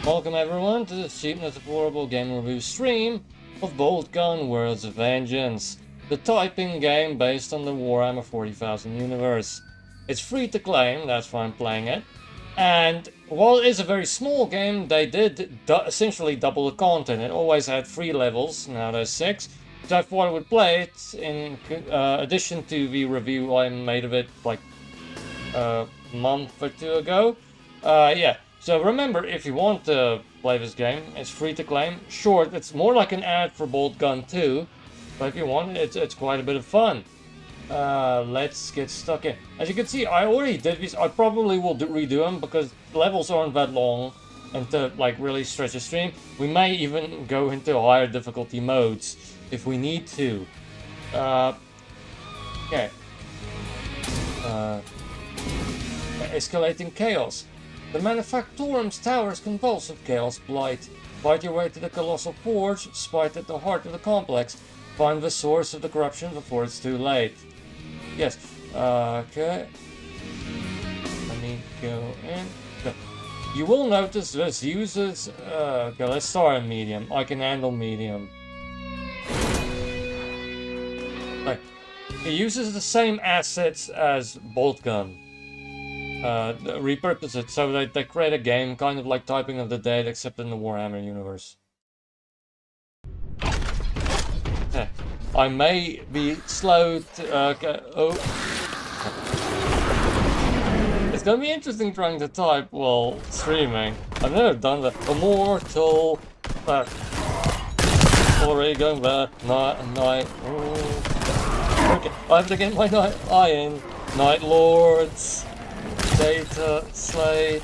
Welcome everyone to the Cheapness Affordable Gaming review stream of Boltgun Worlds of Vengeance, the typing game based on the Warhammer 40,000 universe. It's free to claim, that's why I'm playing it, and while it is a very small game, they did essentially double the content. It always had 3 levels, now there's 6, so I thought I would play it in addition to the review I made of it like a month or 2 ago. Yeah. So remember, if you want to play this game, it's free to claim. Sure, it's more like an ad for Boltgun 2, but if you want, it's quite a bit of fun. Let's get stuck in. As you can see, I already did these. I probably will redo them because levels aren't that long, and to like really stretch the stream, we may even go into higher difficulty modes if we need to. Okay. Escalating chaos. The Manufactorum's tower is convulsed with chaos blight. Fight your way to the Colossal Forge, spite at the heart of the complex. Find the source of the corruption before it's too late. Yes, okay. Let me go in. Okay. You will notice this uses... okay, let's start on medium. I can handle medium. Right. It uses the same assets as Boltgun. Repurpose it so that they create a game kind of like Typing of the Dead except in the Warhammer universe. Okay. I may be slow to, It's gonna be interesting trying to type while streaming. I've never done that. Immortal. Already going back. Night. Okay, I have to get my Night Iron. Night Lords. Data, slate.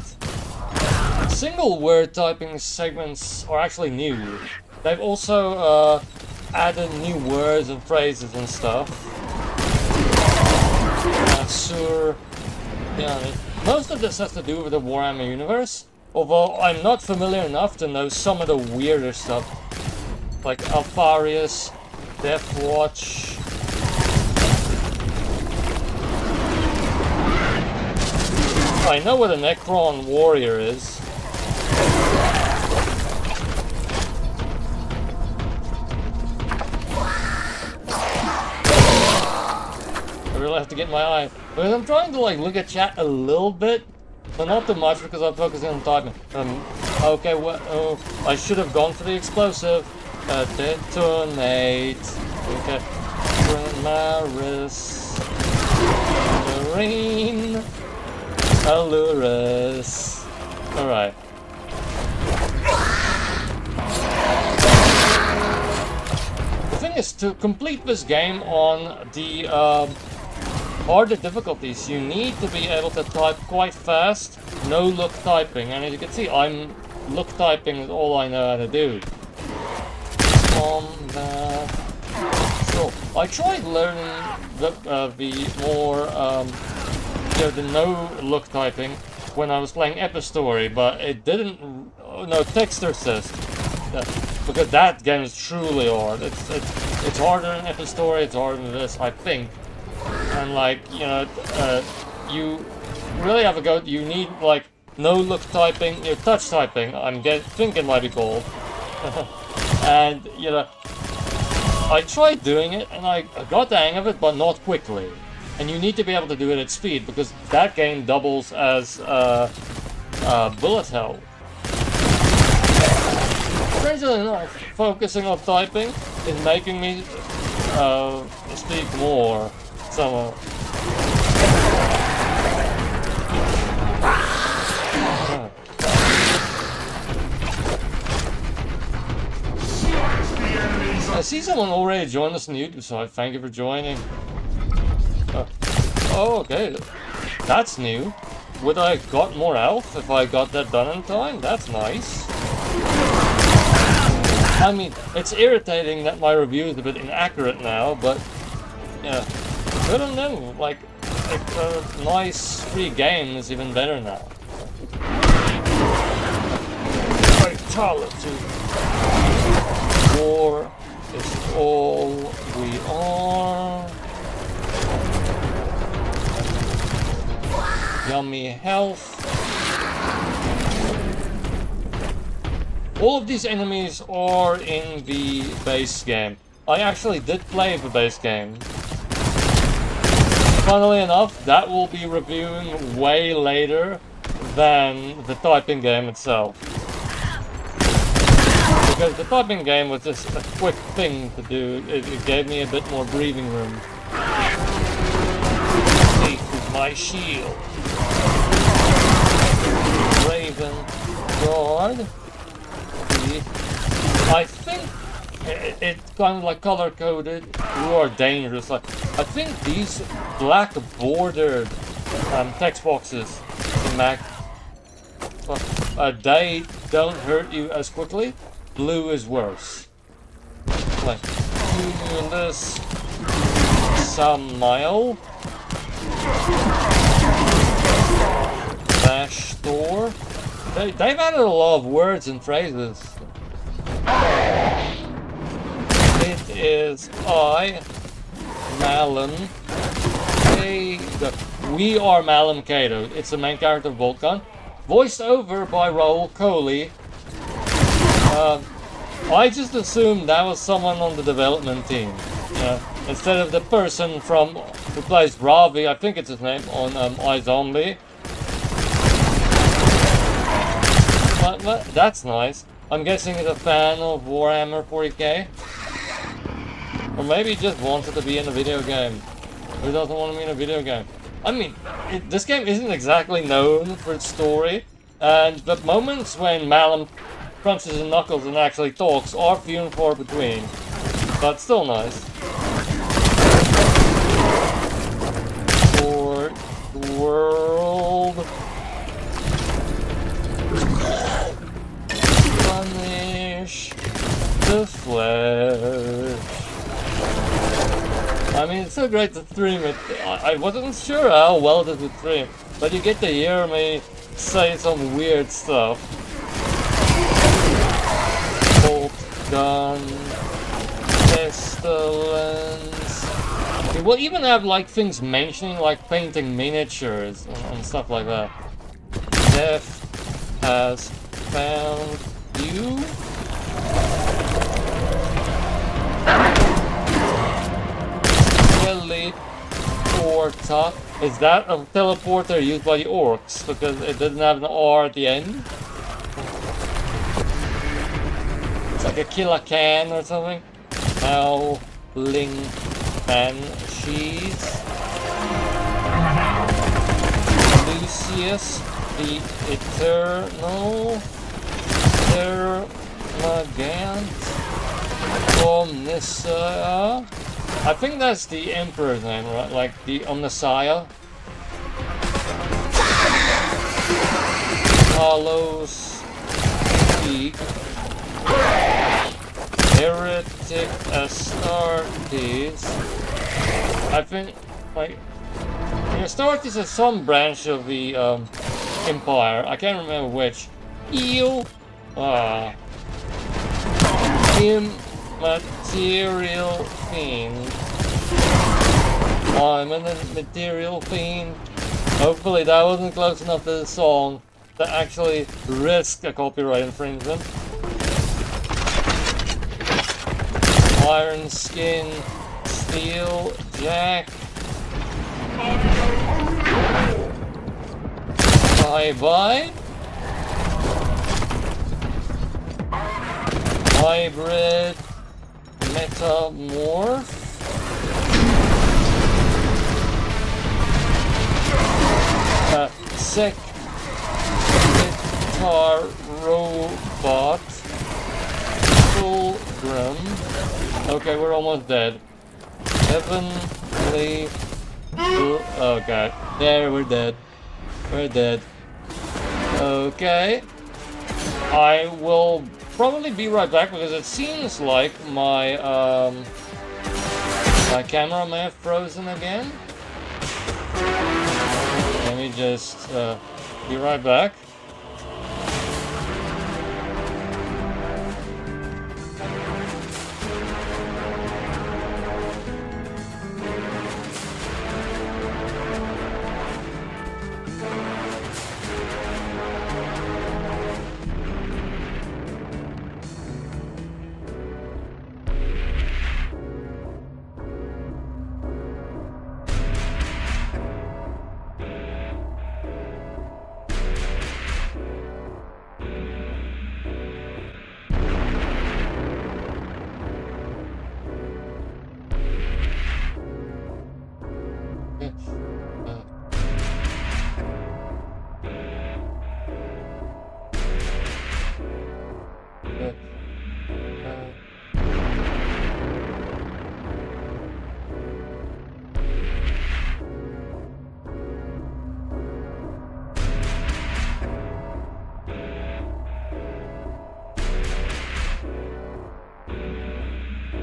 Single word typing segments are actually new. They've also added new words and phrases and stuff. Sure. Yeah, most of this has to do with the Warhammer universe, although I'm not familiar enough to know some of the weirder stuff, like Alfarius, Deathwatch. I know what a Necron warrior is. I really have to get my eye. But I'm trying to like look at chat a little bit, but not too much because I'm focusing on typing. Okay, what? Oh, I should have gone for the explosive. Detonate. Okay. Primaris. Marine. Allurus. Alright. The thing is, to complete this game on the harder difficulties, you need to be able to type quite fast, no look typing. And as you can see, I'm look typing is all I know how to do. Combat. So, I tried learning the more the no look typing when I was playing Epistory, but it didn't. No, text assist, because that game is truly hard. It's harder than Epistory. It's harder than this, I think. And like you really have a go. You need like no look typing, touch typing. Think it might be called. And I tried doing it and I got the hang of it, but not quickly. And you need to be able to do it at speed, because that game doubles as bullet hell. Strangely enough, focusing on typing is making me speak more somehow. I see someone already joined us on YouTube, so I thank you for joining. Oh, okay. That's new. Would I got more health if I got that done in time? That's nice. I mean, it's irritating that my review is a bit inaccurate now, but yeah, I don't know. Like a nice free game is even better now. Fatality. War is all we are. Yummy health. All of these enemies are in the base game. I actually did play the base game. Funnily enough, that will be reviewing way later than the typing game itself. Because the typing game was just a quick thing to do. It gave me a bit more breathing room. Take with my shield. Raven Guard. I think it's kind of like color coded. You are dangerous. I think these black bordered text boxes in Mac, they don't hurt you as quickly. Blue is worse. Like Cumulus Samael Dash Store. They've added a lot of words and phrases. It is Malum Cato. We are Malum Cato. It's the main character of Boltgun. Voiced over by Raoul Coley. I just assumed that was someone on the development team. Instead of the person who plays Ravi, I think it's his name, on iZombie. But that's nice. I'm guessing he's a fan of Warhammer 40K. Or maybe he just wanted to be in a video game. Who doesn't want to be in a video game? I mean, this game isn't exactly known for its story. And the moments when Malum crunches his knuckles and actually talks are few and far between. But still nice. For the world. Punish the flesh. I mean, it's so great to stream it. I wasn't sure how well this would stream, but you get to hear me say some weird stuff. Boltgun, pestilence. We'll even have like things mentioning like painting miniatures and stuff like that. Death has found you. Teleporter. Is that a teleporter used by the orcs? Because it doesn't have an R at the end. It's like a killer can or something. Howling Banshees. Lucius the Eternal. Termagant. Omnissiah. I think that's the Emperor's name, right? Like the Omnissiah. Carlos Peak. Heretic Astartes. I think, like, Astartes is some branch of the Empire. I can't remember which. Immaterial Fiend. I'm a material fiend. Hopefully that wasn't close enough to the song to actually risk a copyright infringement. Iron Skin, Steel Jack. Bye-bye. Hybrid Metamorph. Guitar Robot. Fulgrim. Okay, we're almost dead. Heavenly. Oh god. There, we're dead. We're dead. Okay. I will probably be right back because it seems like my my camera may have frozen again. Let me just be right back.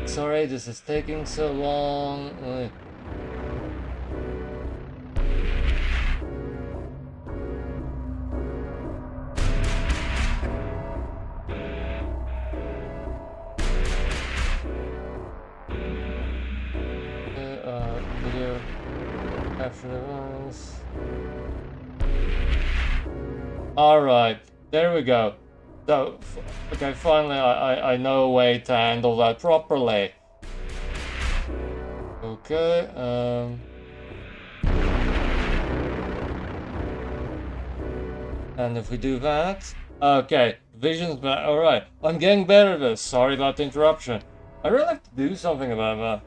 Sorry, this is taking so long. Video after the ones. Alright, there we go. So, okay, finally I know a way to handle that properly. Okay, and if we do that, okay, vision's back. Alright, I'm getting better at this. Sorry about the interruption. I really have to do something about that.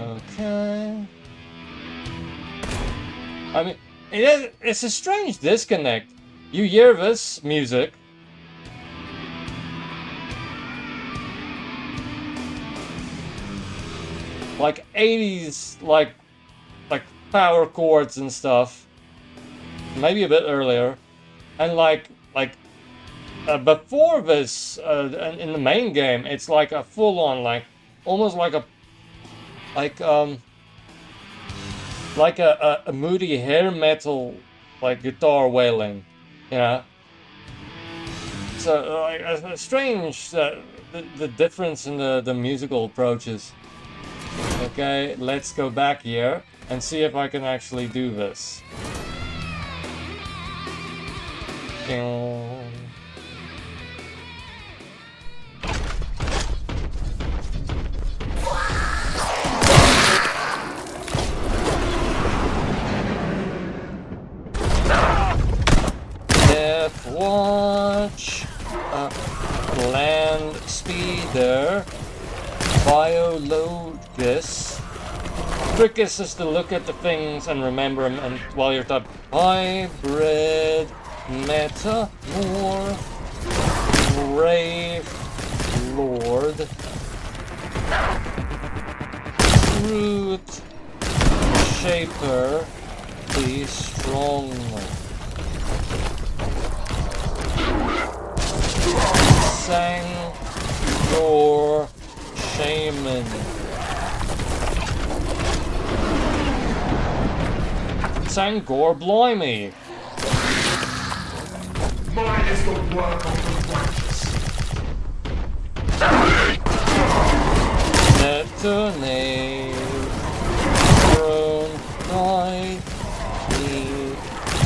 Okay. I mean, it's a strange disconnect. You hear this music. Like 80s, like power chords and stuff. Maybe a bit earlier. And before this, in the main game, it's like a full-on, like, almost like a moody hair metal, like guitar wailing, you know. So like strange the difference in the musical approaches. Okay, let's go back here and see if I can actually do this. Death Watch, Land Speeder, Biologist. Trick is just to look at the things and remember them, and while you're typing hybrid, metamorph, brave lord, root, shaper, be strong. Sangor Shaman. Sangor Blimey. Mine is the work of the righteous. Detonate. Throne Knight.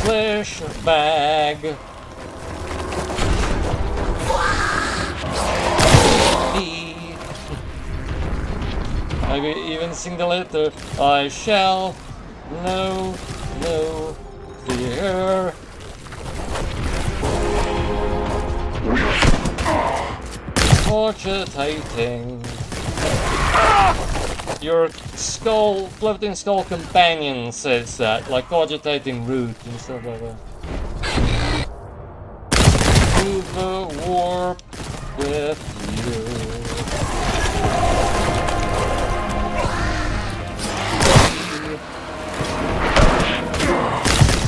Flesh Bag. Maybe even sing the letter. I shall know no fear. Cogitating. Your skull, floating skull companion says that, like cogitating root and stuff like that. To the warp with you.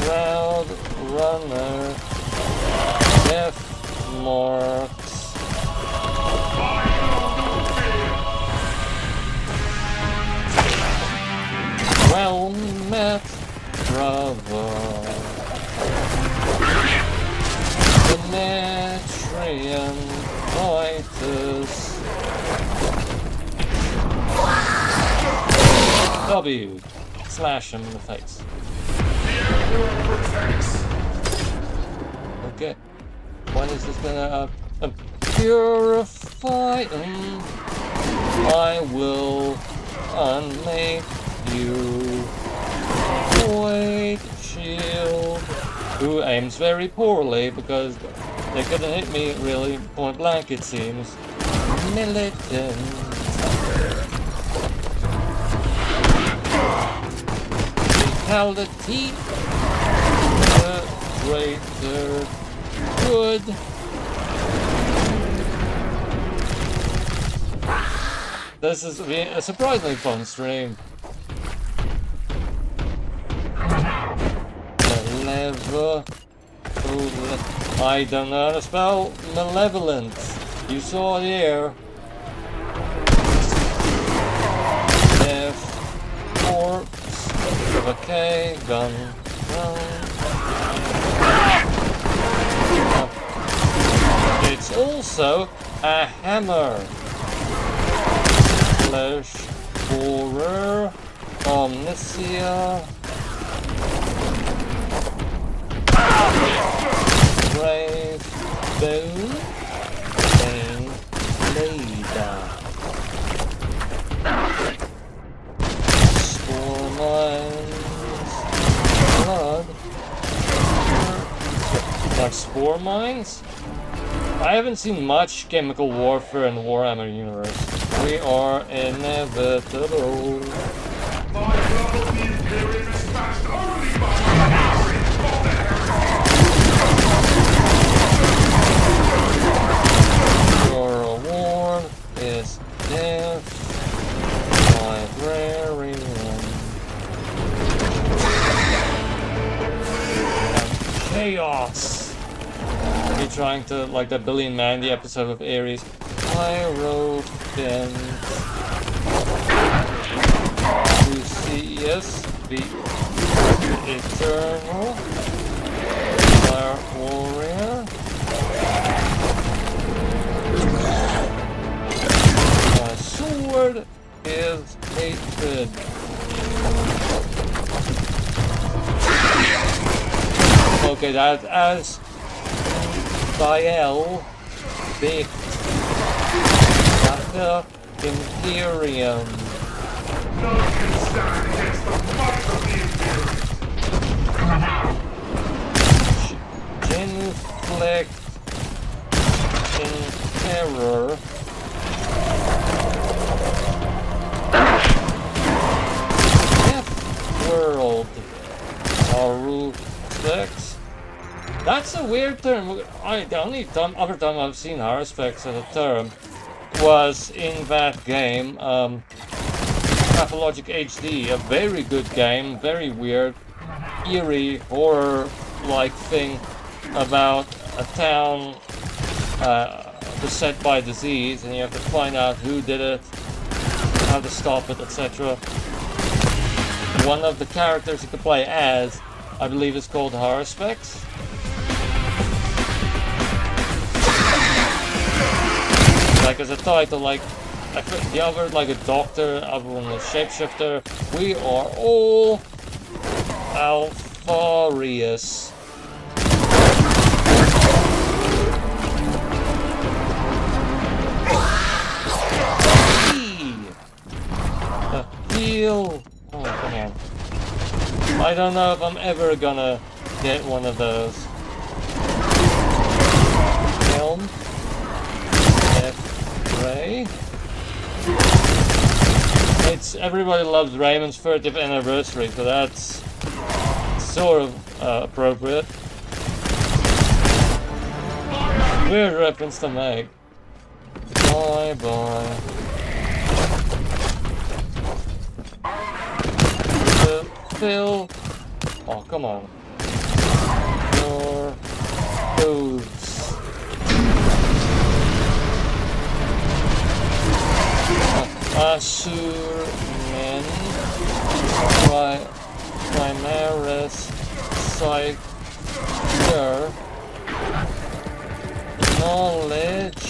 Cloud runner, death marks. Well met, brother. Demetrian Titus. W. Slash him in the face. Okay. When is this gonna purify him? I will unmake you. Void shield. Who aims very poorly because they couldn't hit me really point blank, it seems. Militant. Vitality, the greater good. This is a surprisingly fun stream. I don't know how to spell malevolent. You saw it here. Corpse with a K, gun. It's also a hammer. Flesh, horror, omniscia. Brave, bone, pain, leader. Spore mines, blood. Like spore mines? I haven't seen much chemical warfare in the Warhammer universe. We are inevitable. My love of the Imperium is matched only by my memory of the Your reward is death, librarian, and chaos. You're trying to, like that Billy and Mandy episode of Ares. Hierophant. Lucius, the Eternal. Fire Warrior. My sword is hatred. Okay, that as Bael Big the Imperium. none can stand against the might of the Imperium. Genuflect in terror. Death World. Haru Specs. That's a weird term. The only other time I've seen Haruspex as a term was in that game, Pathologic HD, a very good game, very weird, eerie, horror-like thing about a town beset by disease, and you have to find out who did it, how to stop it, etc. One of the characters you can play as, I believe, is called Haruspex. Like as a title, like the other, like a doctor, other one a shapeshifter. We are all Alpharius. Heal. Oh, come on. I don't know if I'm ever gonna get one of those. Helm. Ray. It's everybody loves Raymond's 30th anniversary, so that's sort of appropriate. Weird reference to make. Bye bye. Phil. Oh, come on. Your hooves. Assurmen, Primaris, Psycher. Knowledge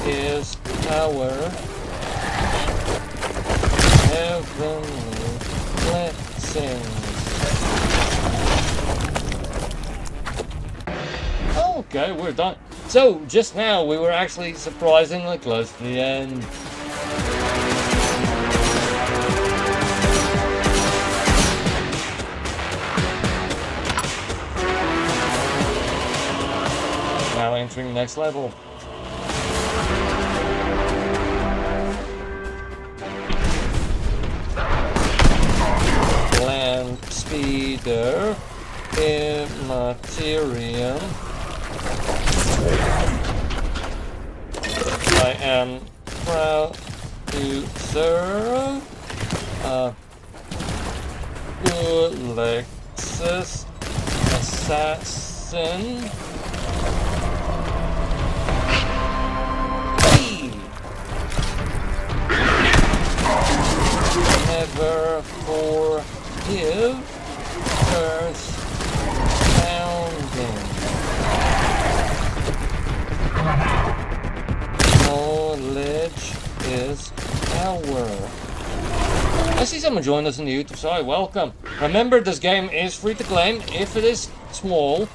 is power. Heavenly blessings. Okay, we're done. So, just now we were actually surprisingly close to the end. Now entering the next level. Land Feeder Immaterium. I am proud to serve Lexus Assassin. Never forgive first founding. Knowledge is power. I see someone joined us in the YouTube side. Welcome. Remember, this game is free to claim if it is small,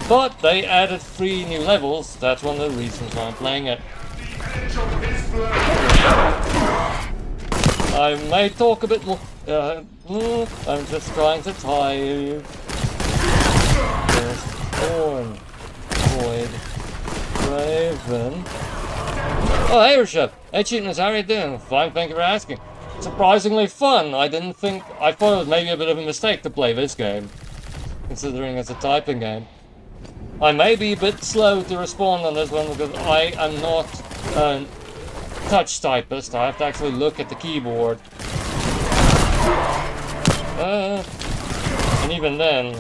but they added 3 new levels. That's one of the reasons why I'm playing it. I may talk a bit more. I'm just trying to tire you. There's Thorn, Void, Raven. Oh, hey, Rishabh. Hey, Cheapness, how are you doing? Fine, thank you for asking. Surprisingly fun. I thought it was maybe a bit of a mistake to play this game, considering it's a typing game. I may be a bit slow to respond on this one because I am not a touch typist. I have to actually look at the keyboard. And even then,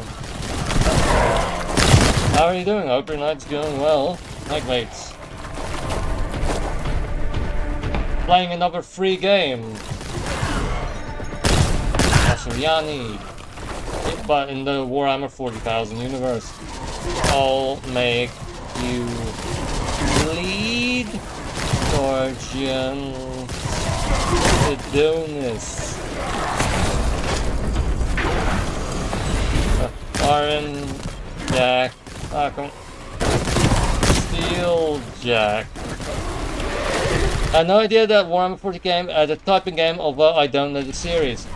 how are you doing? I hope your night's going well. Night, mates. Playing another free game. Asuriani. But in the Warhammer 40,000 universe. I'll make you bleed, Guardian Adonis. Iron Jack. Steel Jack. I had no idea that Warhammer 40K as a typing game, although I don't know the series.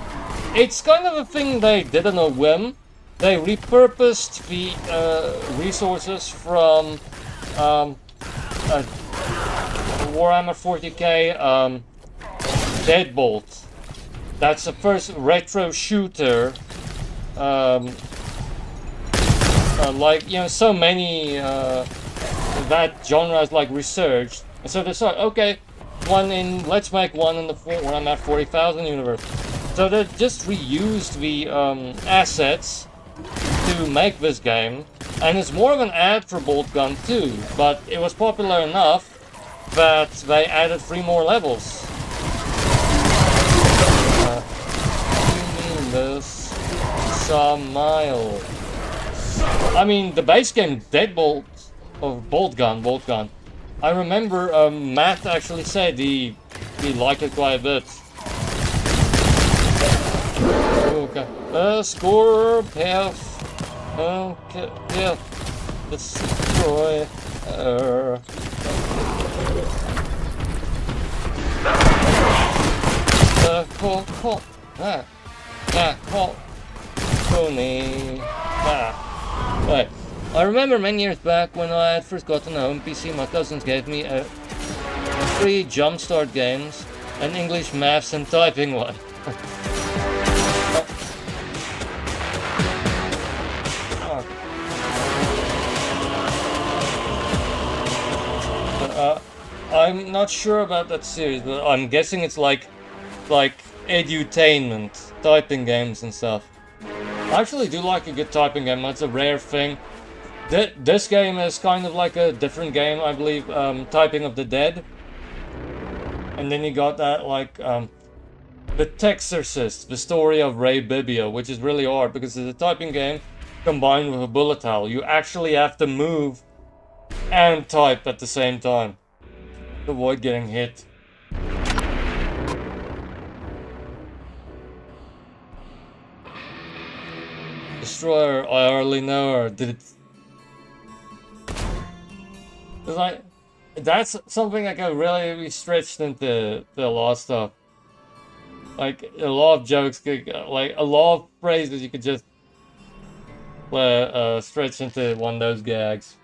It's kind of a thing they did on a whim. They repurposed the resources from Warhammer 40K Deadbolt. That's the first retro shooter. Like, you know, so many that genre is like researched, and so they thought, okay, let's make one in the Warhammer 40,000 universe. So they just reused the assets to make this game, and it's more of an ad for Boltgun too, but it was popular enough that they added 3 more levels. This Samile. I mean, the base game Deadbolt of Boltgun. I remember Matt actually said he liked it quite a bit. Okay. Score path. Okay. Yeah. Destroy. Call. Call. Tony. Right. I remember many years back when I had first gotten a home PC, my cousins gave me a free jumpstart games, an English, maths, and typing one. I'm not sure about that series, but I'm guessing it's like edutainment, typing games and stuff. I actually do like a good typing game. That's a rare thing. This game is kind of like a different game, I believe, Typing of the Dead. And then you got that, like, The Texorcist, the story of Ray Bibio, which is really hard because it's a typing game combined with a bullet hell. You actually have to move and type at the same time to avoid getting hit. Destroyer, I hardly know her. Did it? It's like, that's something that can really be stretched into a lot of stuff. Like, a lot of jokes, like, a lot of phrases you could just stretch into one of those gags.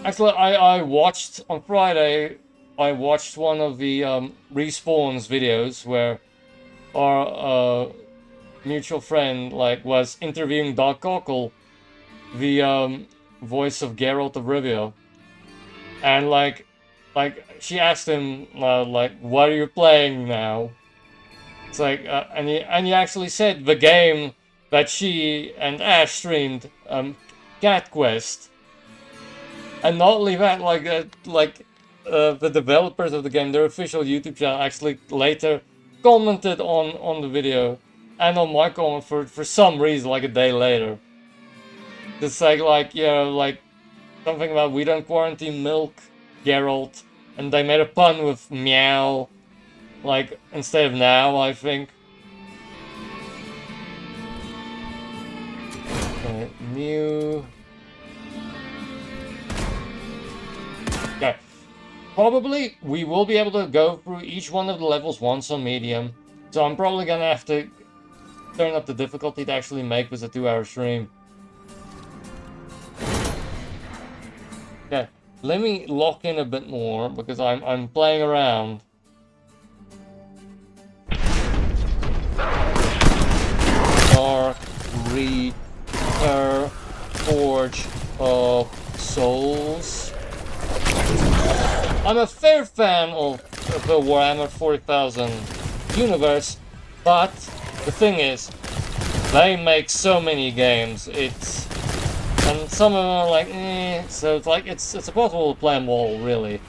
Actually, I watched, on Friday, I watched one of the Respawns videos where our mutual friend, like, was interviewing Doc Cockle, the voice of Geralt of Rivia, and like she asked him like, what are you playing now? It's like, and he actually said the game that she and Ash streamed, Cat Quest. And not only that, the developers of the game, their official YouTube channel, actually later commented on the video and on my comment for some reason, like a day later. Just like you know, like something about we don't quarantine milk, Geralt, and they made a pun with meow, like instead of now, I think. New. Okay. Probably we will be able to go through each one of the levels once on medium. So I'm probably gonna have to turn up the difficulty to actually make this a 2-hour stream. Okay, let me lock in a bit more because I'm playing around. Dark Reaper, Forge of Souls. I'm a fair fan of the Warhammer 40,000 universe, but the thing is, they make so many games. And some of them are like, so it's like it's impossible to play them all, really.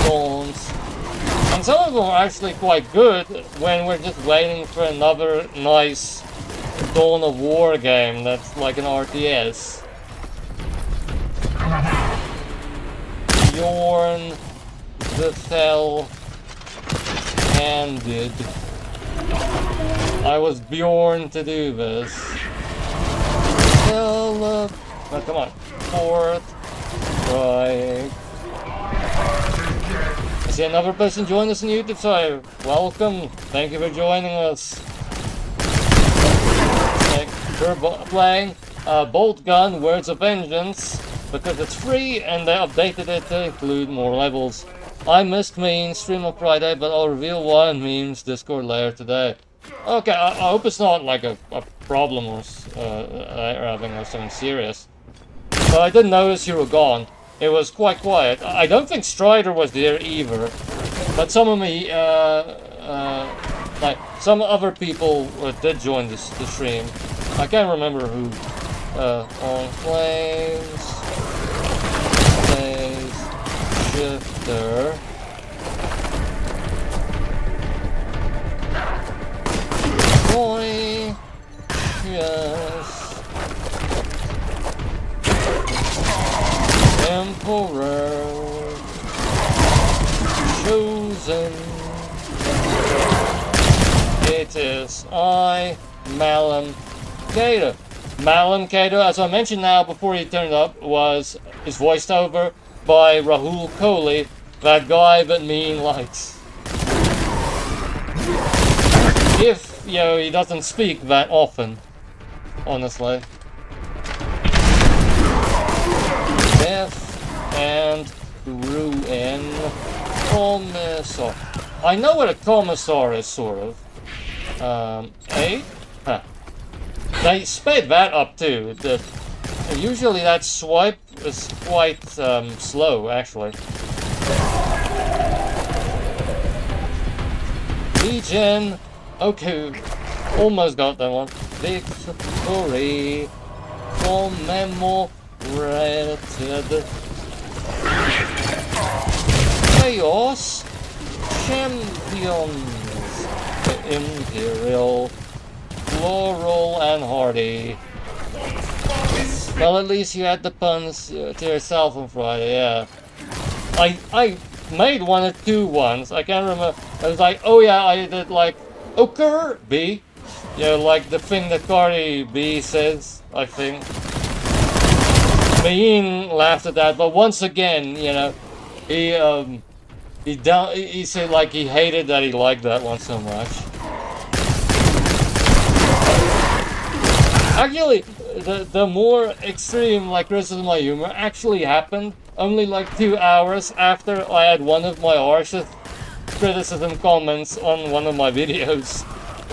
Dawns. And some of them are actually quite good when we're just waiting for another nice Dawn of War game that's like an RTS. Bjorn the Fell-Handed. I was Bjorn to do this. Oh, come on. Fourth. Right. I see another person join us on YouTube, so welcome. Thank you for joining us. We're playing Boltgun, Words of Vengeance, because it's free and they updated it to include more levels. I missed main stream on Friday, but I'll reveal why on memes Discord later today. Okay, I hope it's not like a problem or having something serious. But I did notice you were gone. It was quite quiet. I don't think Strider was there either. But some of me, like some other people did join the stream. I can't remember who. On Flames. Shifter. Boy. Yes. Emperor. Chosen. It is I, Malum Cato. Malum Cato, as I mentioned now before he turned up, is voiced over by Rahul Kohli, that guy that Mean likes. If, you know, he doesn't speak that often, honestly. Death and Ruin. Commissar. I know what a commissar is, sort of. Huh. They sped that up too. Usually that swipe is quite slow, actually. Legion. Okay, almost got that one. Victory commemorated. Chaos Champions. Imperial. Floral and Hardy. Well, at least you had the puns to yourself on Friday, yeah. I made one or two once. I can't remember. I was like, oh yeah, I did like, oh Kirby. You know, like the thing that Cardi B says, I think. Mean laughed at that, but once again, you know, he said like he hated that he liked that one so much. Actually, the more extreme like criticism of my humor actually happened only like 2 hours after I had one of my arses criticism comments on one of my videos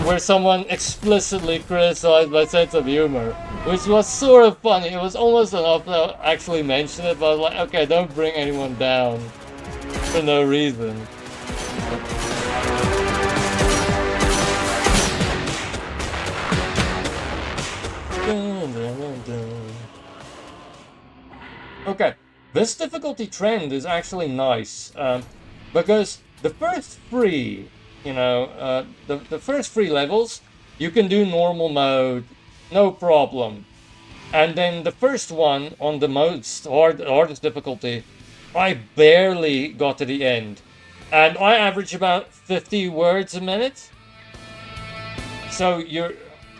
where someone explicitly criticized my sense of humor, which was sort of funny. It was almost enough to actually mention it, but I was like, okay, don't bring anyone down for no reason. Okay, this difficulty trend is actually nice, because the first three, the first three levels, you can do normal mode, no problem. And then the first one, on the most hardest difficulty, I barely got to the end. And I average about 50 words a minute. So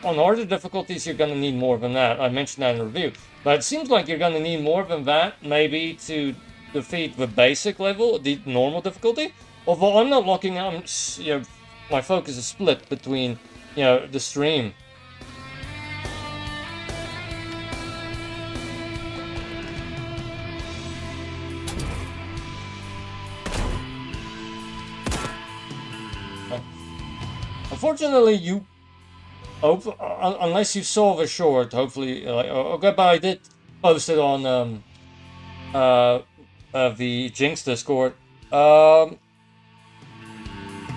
on harder difficulties, you're gonna need more than that. I mentioned that in the review. But it seems like you're gonna need more than that, maybe, to defeat the basic level, the normal difficulty. Although I'm not locking out, my focus is split between, the stream. Unfortunately, unless you saw the short, hopefully, okay, but I did post it on the Jinx Discord.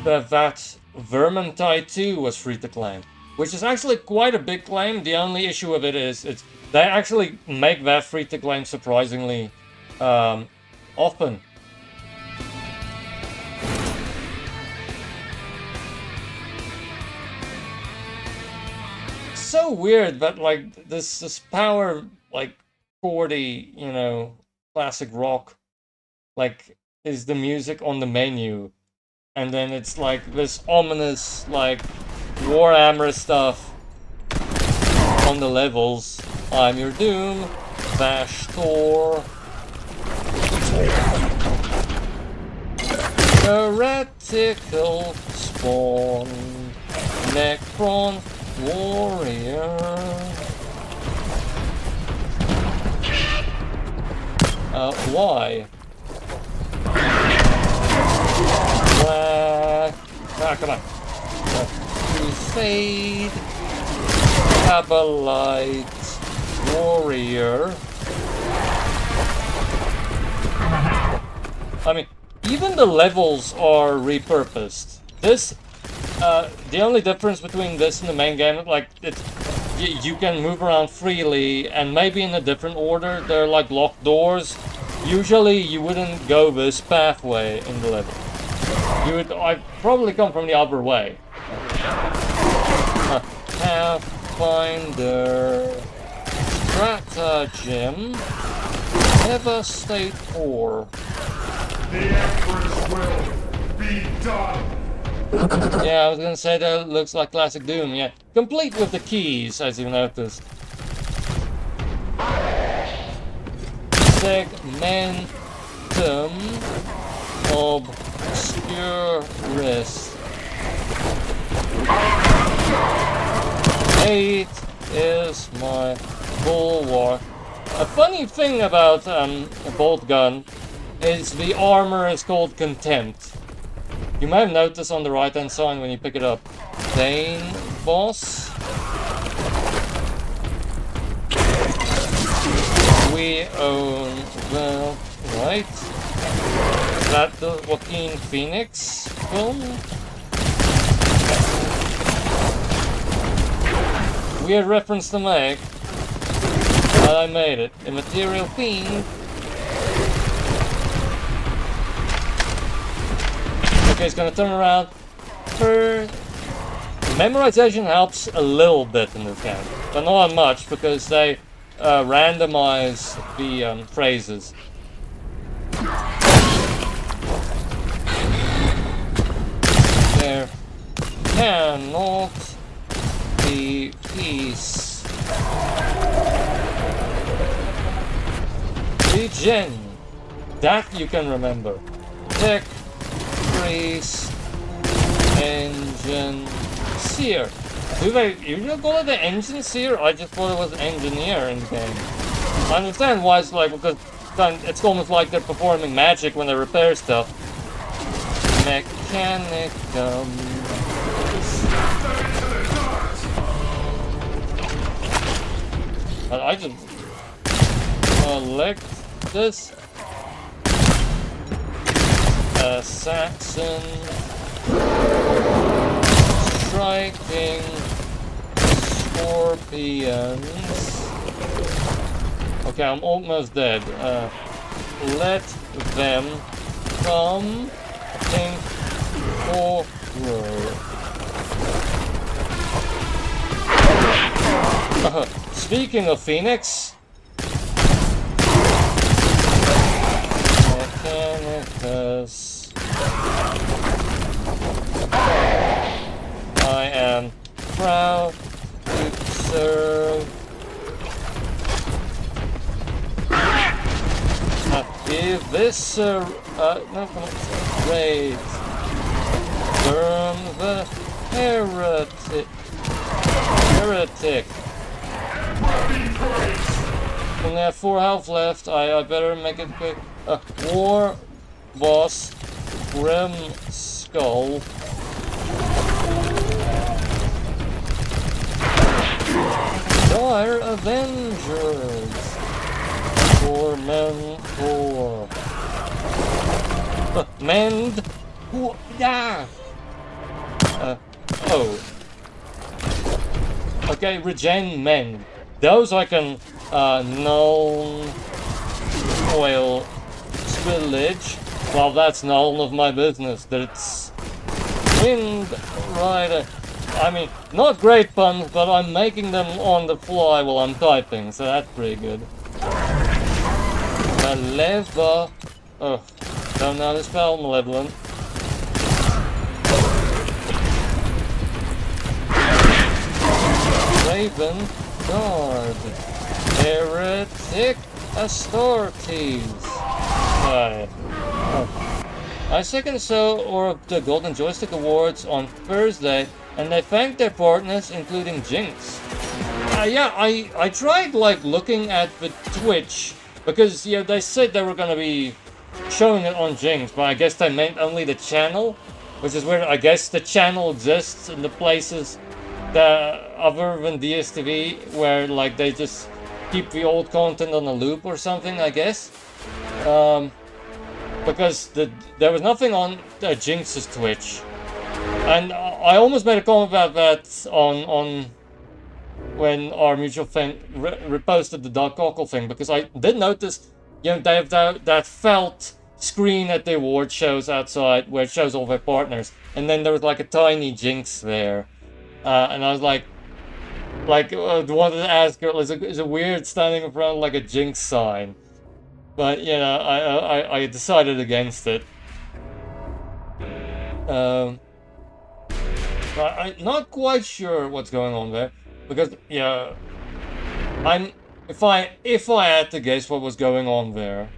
That Vermintide 2 was free to claim, which is actually quite a big claim. The only issue of it is they actually make that free to claim surprisingly often. So weird that like this power like 40 classic rock like is the music on the menu, and then it's like this ominous like Warhammer stuff on the levels. I'm your doom, Vash Thor, heretical spawn, Necron warrior. Why? Come on. Crusade, Cabalite, warrior. I mean, even the levels are repurposed. This the only difference between this and the main game, like, you can move around freely, and maybe in a different order. They're like locked doors. Usually you wouldn't go this pathway in the level. I'd probably come from the other way. Pathfinder, Stratagem, Devastate 4. The Empress will be done. Yeah, I was gonna say that looks like classic Doom, yeah. Complete with the keys, as you noticed. Segmentum Obscuris. 8 is my bulwark. A funny thing about a Boltgun is the armor is called Contempt. You may have noticed on the right hand side when you pick it up. Dane boss. We own the right. Is that the Joaquin Phoenix film? Weird reference to make, but I made it. Immaterial Fiend. Okay, it's gonna turn around. Memorization helps a little bit in this game, but not much because they randomize the phrases. There cannot be peace. Regen. That you can remember. Tech. Priest, Engine Seer. Do they usually call it the Engine Seer? I just thought it was Engineer in the game. I understand why it's like, because it's almost like they're performing magic when they repair stuff. Mechanicum. I just select this Saxon striking scorpions. Okay, I'm almost dead. Let them come, I think, horror. Speaking of Phoenix, Mechanicus, I am proud to serve. Give this no, come on, raid. Burn the heretic. Only have 4 health left. I better make it quick. War boss, Grim Skull. Dire Avengers. Tormentor. Mend. Yeah. Oh. Okay, regen mend. Those I can null oil spillage. Well, that's none of my business. That's wind rider. I mean, not great puns, but I'm making them on the fly while I'm typing, so that's pretty good. Lever. Oh, don't know the spell, malevolent. Raven Guard. Heretic Astartes. Right. I second show or the Golden Joystick Awards on Thursday, and they thanked their partners, including Jinx. Yeah, I tried like looking at the Twitch because yeah they said they were gonna be showing it on Jinx, but I guess they meant only the channel, which is weird. I guess the channel exists in the places that other than DSTV where like they just keep the old content on a loop or something. I guess because there was nothing on Jinx's Twitch, and I almost made a comment about that on when our mutual friend reposted the Dark Cockle thing, because I did notice, you know, they have that felt screen at the award shows outside where it shows all their partners, and then there was like a tiny Jinx there, and I was like wanted to ask her, is it weird standing in front of like a Jinx sign? But you know, I decided against it. I'm not quite sure what's going on there. Because yeah, if I had to guess what was going on there.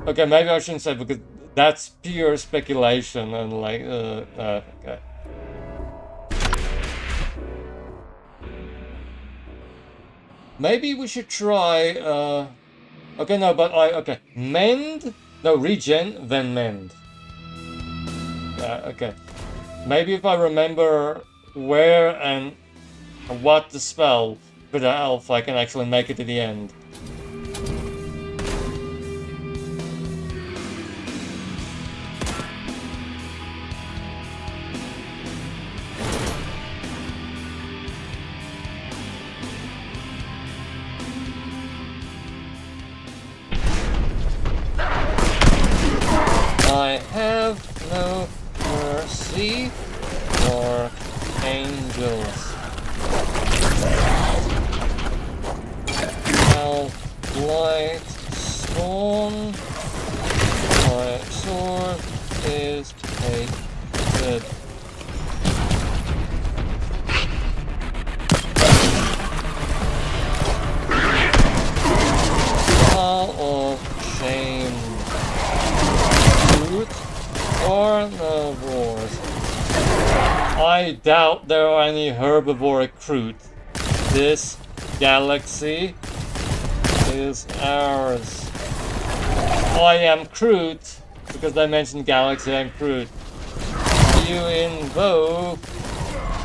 Okay, maybe I shouldn't say, because that's pure speculation and like okay. Maybe we should try okay, no, but okay. Mend? No, regen, then mend. Yeah, okay. Maybe if I remember where and what the spell for the elf, I can actually make it to the end. I have no mercy for angels. Light storm. My sword is hated. Hall of shame. Fruit carnivores. I doubt there are any herbivoric fruit. This galaxy is ours. I am Groot, because they mentioned Galaxy and Fruit. You invoke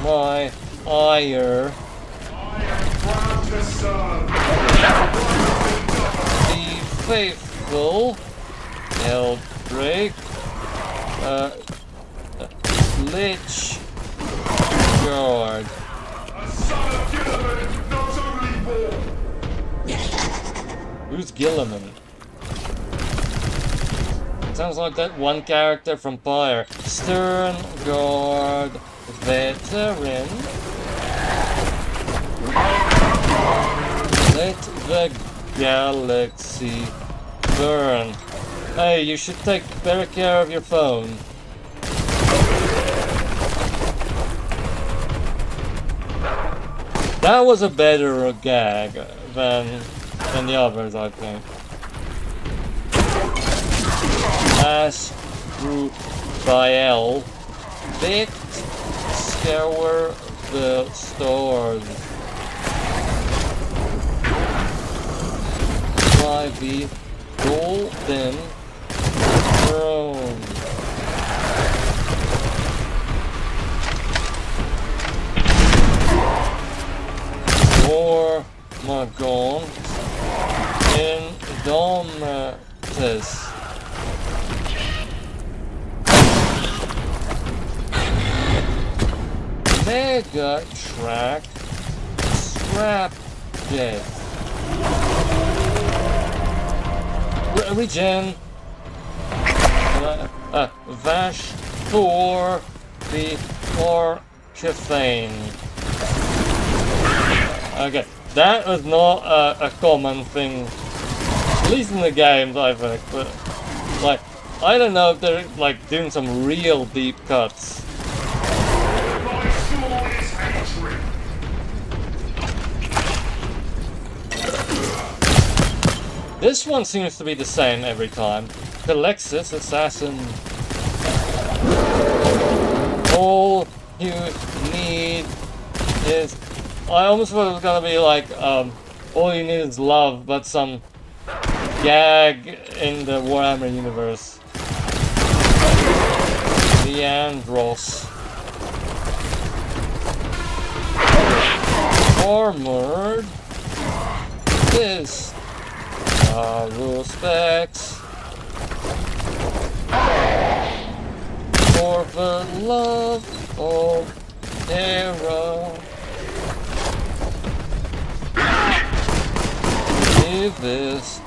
my ire. Proud to serve. The faithful Eldrick Lich Guard. A son of Gilliman not only born. Who's Gilliman? Sounds like that one character from Pyre. Stern Guard Veteran. Let the galaxy burn. Hey, you should take better care of your phone. That was a better gag than the others, I think. Ash Rubael. Vict. Scour the stars. By the golden throne. Mormagon Indomitus. Mega Track Scrap Jet. Regen. Vash Thor the Orcathane. Okay, that was not a common thing, at least in the games, I think. But like, I don't know if they're like doing some real deep cuts. My sword is hatred. This one seems to be the same every time. Telexis Assassin. All you need is... I almost thought it was gonna be like, all you need is love, but some gag in the Warhammer universe. Leandros. Armored. This. Rule specs. For the love of terror. Give this.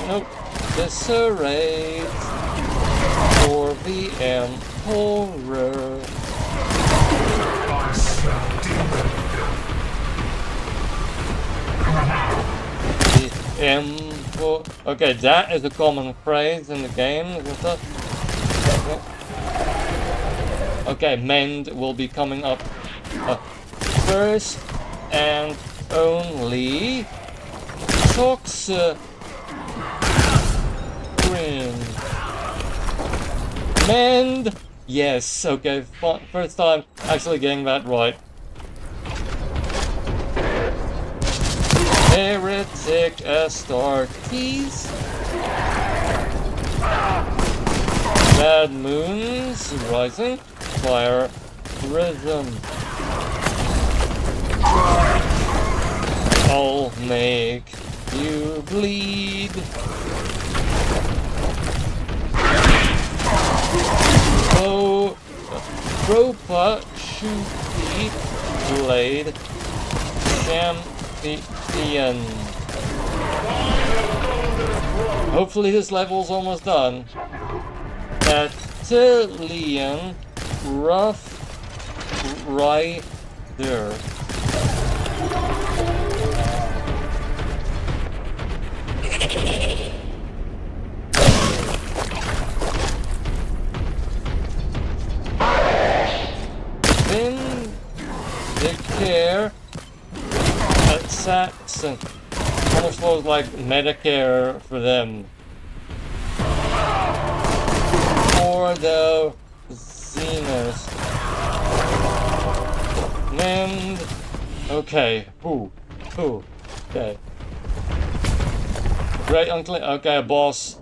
Nope. Disarray. For the Emperor. I smell demon. Okay, that is a common phrase in the game, isn't it? Okay, Mend will be coming up first and only. Toxic. Mend! Yes, okay, first time actually getting that right. Heretic Astartes. Bad Moons Rising. Fire Rhythm. I'll make you bleed. Oh, Propa Shooty Blade. Champion. Hopefully this level's almost done. Atelian Rough Rider. Vindicare Assassin. Almost was like Medicare for them. For the Zenus. Mend. Okay. Ooh. Okay. Great Unclean. Okay, a boss.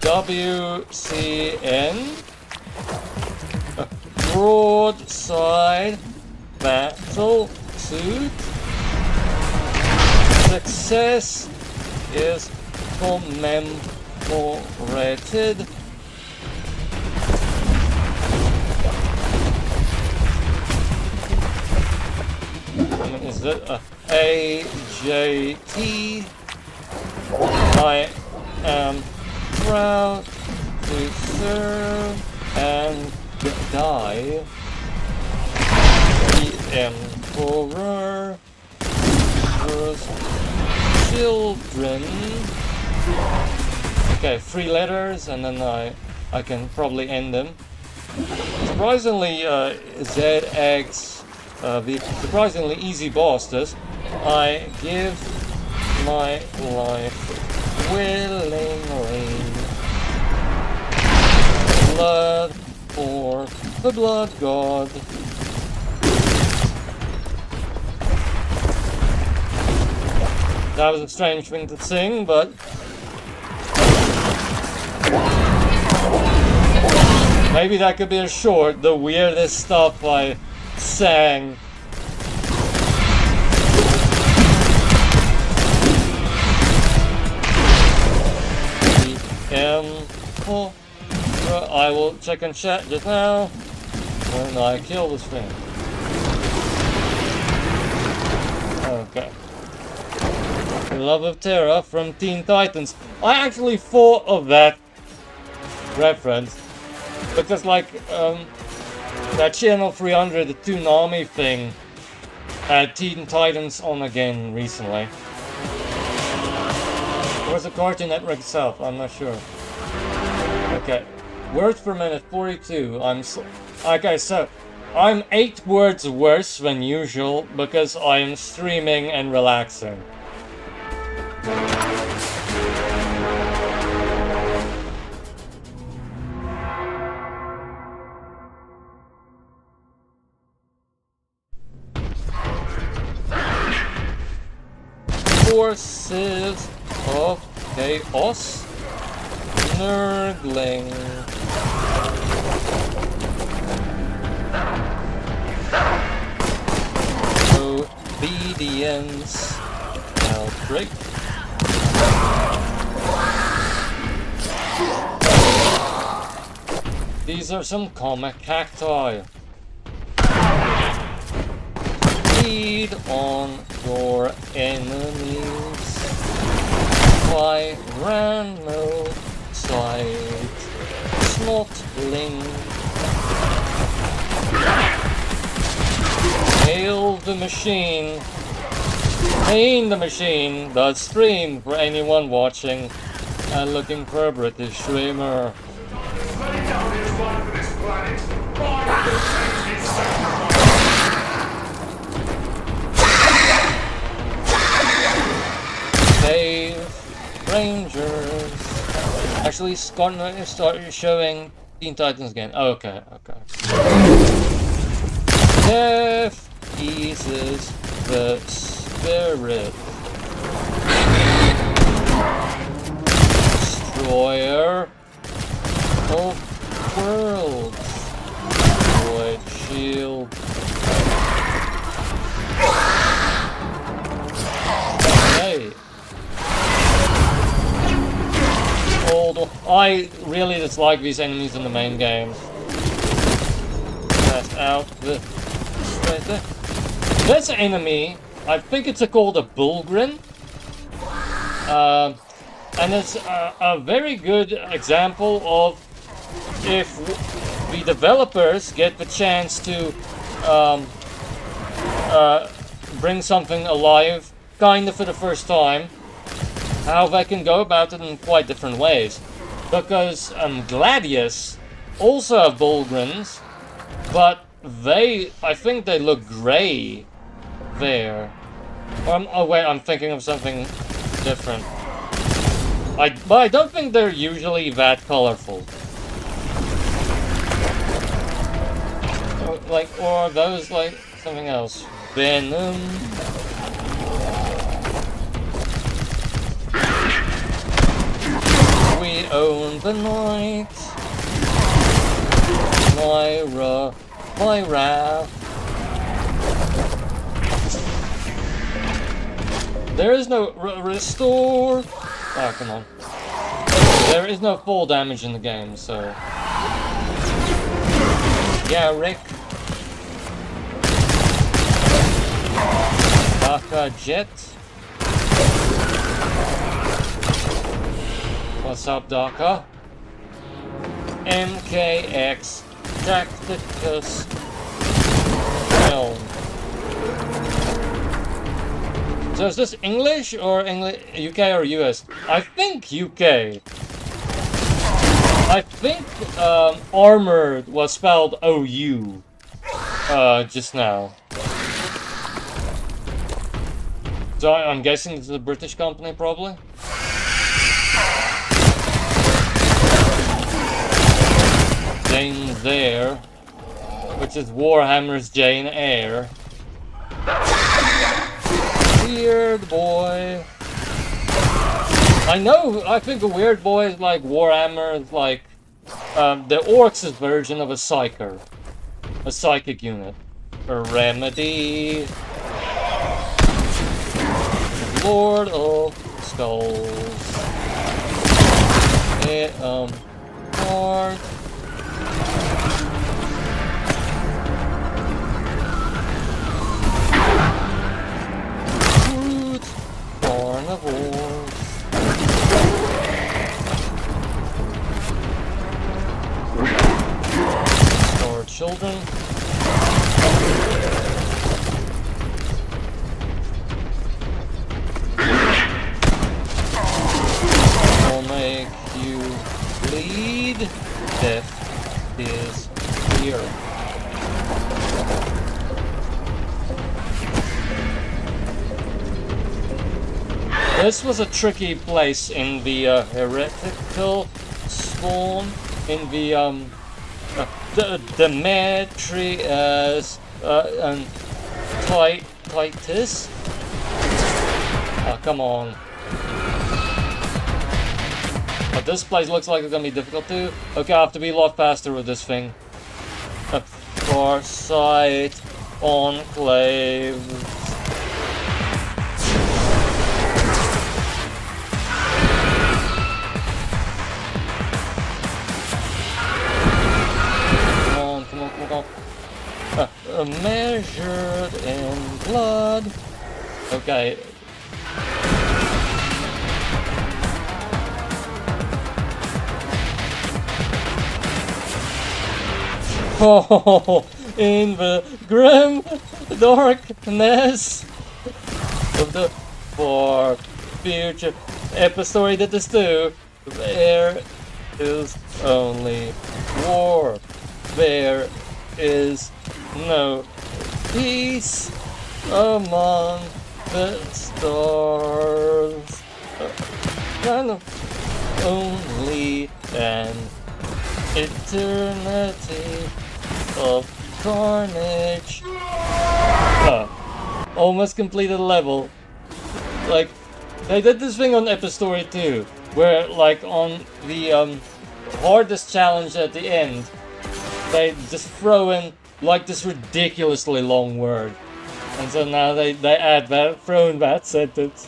WCN. Broadside battle suit. Success is commemorated. Is it AJT? I am proud to serve and die. The Emperor was children. Okay, 3 letters, and then I can probably end them. Surprisingly, ZX. The surprisingly easy boss does. I give my life willingly. Blood for the blood god. That was a strange thing to sing, but maybe that could be a short, the weirdest stuff I sang. I will check in chat just now when I kill this thing. Okay. Love of Terra from Teen Titans. I actually thought of that reference because, like, that Channel 300, the Toonami thing, had Teen Titans on again recently. Or was it Cartoon Network itself? I'm not sure. Okay. Words per minute, 42. Okay, so I'm 8 words worse than usual because I'm streaming and relaxing. Forces of chaos, nurgling. Obedience, outbreak. These are some comic cacti. Feed on your enemies. Tyrannocyte. Snotling. Hail the machine. Pain the machine. The stream for anyone watching and looking for a British streamer. Lay down his life for this planet. I will take his sacrifice. Save Rangers. Actually, Scotland started showing Teen Titans again. Oh, okay. Death eases the spirit. Destroyer of worlds. Void shield. Hey. I really dislike these enemies in the main game. That's out the right there. This enemy, I think it's called a Boltgun. And it's a very good example of if the developers get the chance to bring something alive kind of for the first time, how they can go about it in quite different ways. Because Gladius also have Boltguns, but I think they look gray there. Oh wait, I'm thinking of something different. But I don't think they're usually that colorful. Or those like something else. Venom. We own the night. Myra, Myra. There is no restore. Ah, come on. There is no full damage in the game, so. Yeah, Rick. Daka Jet. What's up, Daka? MKX Tacticus Helm. So is this English or UK or US? I think UK. I think armored was spelled OU just now. So I'm guessing it's a British company, probably. Jane there, which is Warhammer's Jane Eyre. Weird boy. I think a weird boy is like Warhammer, is like the Orcs' version of a psyker. A psychic unit. A remedy. Lord of Skulls. Card. Fruit. Carnivores. Store children. I'll make you bleed. Death is here. This was a tricky place in the heretical spawn, in the Demetrius and Titus. Oh, come on. But this place looks like it's gonna be difficult too. Okay, I have to be a lot faster with this thing. Farsight Enclave. Come on. Measured in blood. Okay. Oh, in the grim darkness of the far future episode did this too. There is only war. There is no peace among the stars. Kind of only an eternity of carnage. Almost completed the level. Like, they did this thing on Epistory 2, where, like, on the hardest challenge at the end, they just throw in, like, this ridiculously long word. And so now they add that, throw in that sentence.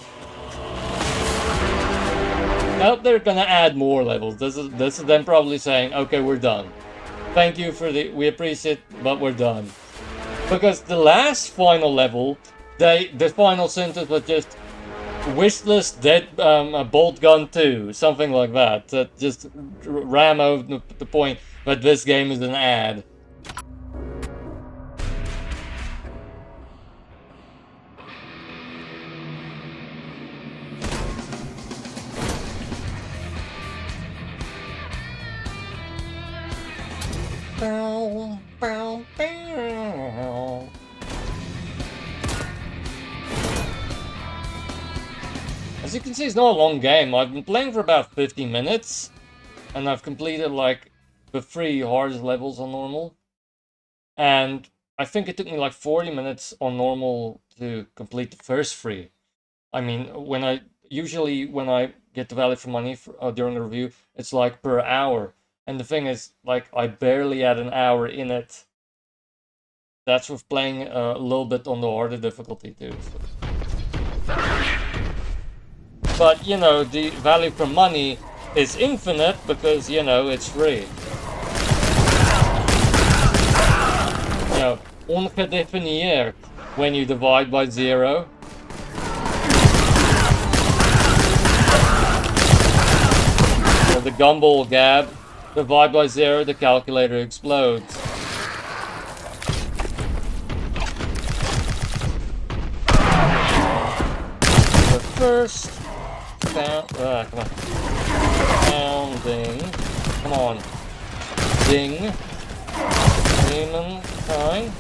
Now they're gonna add more levels. This is them probably saying, okay, we're done. Thank you for we appreciate, but we're done. Because the last final level, the final sentence was just wishlist dead Boltgun 2, something like that. That just ram over the point that this game is an ad. Bow, bow, bow. As you can see, it's not a long game. I've been playing for about 50 minutes, and I've completed like the 3 hardest levels on normal. And I think it took me like 40 minutes on normal to complete the first 3. I mean, when I usually when I get the value for money during the review, it's like per hour. And the thing is, like, I barely had an hour in it. That's with playing a little bit on the harder difficulty too. So. But, you know, the value for money is infinite because, you know, it's free. You know, ongedefinieerd when you divide by 0. So the gumball gab, divide by 0, the calculator explodes. The first come on. Pounding. Come on. Ding. Demon kind.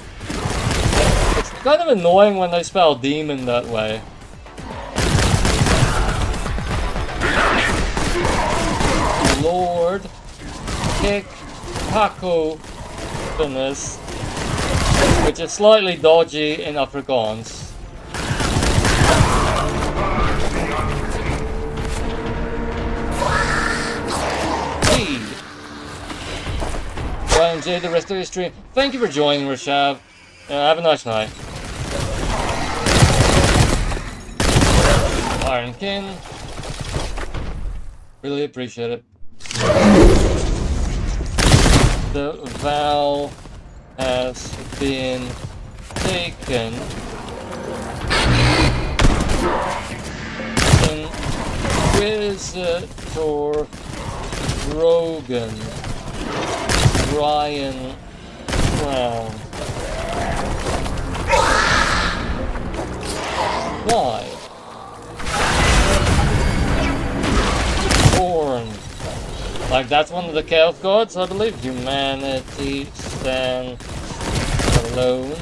It's kind of annoying when they spell demon that way. Lord. Kick. Paco. Goodness. Which is slightly dodgy in Afrikaans. Enjoy the rest of your stream. Thank you for joining, Rashab. Have a nice night. Iron King. Really appreciate it. The vow has been taken. Inquisitor Rogan. Ryan Brown. Why? Born. Like, that's one of the chaos gods, I believe. Humanity stands alone.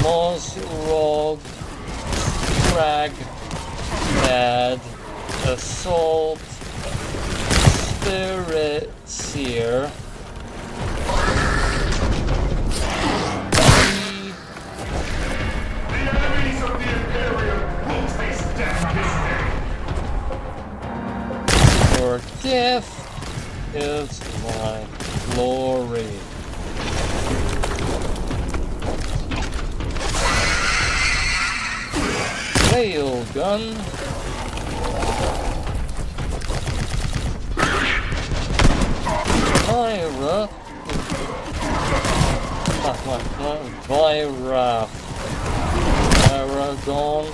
Mosrog. Drag, Bad, Assault, Spirit Seer, The enemies of the Imperium will taste death this day. Your death is my glory. Boltgun. Myra. Vyra. Aragon.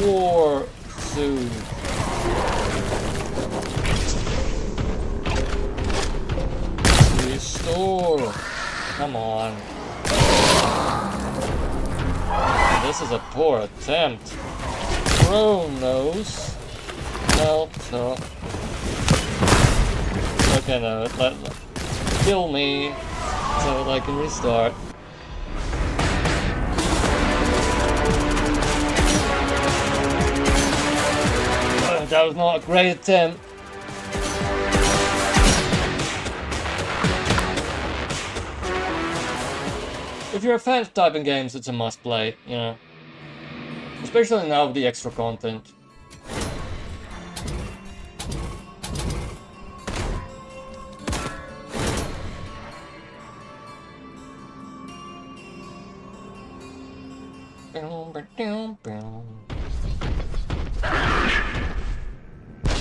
War Suit. Restore. Come on. This is a poor attempt. Chronos. Melta. Okay, no, kill me so that I can restart. That was not a great attempt. If you're a fan of typing games, it's a must-play, you know. Especially now with the extra content.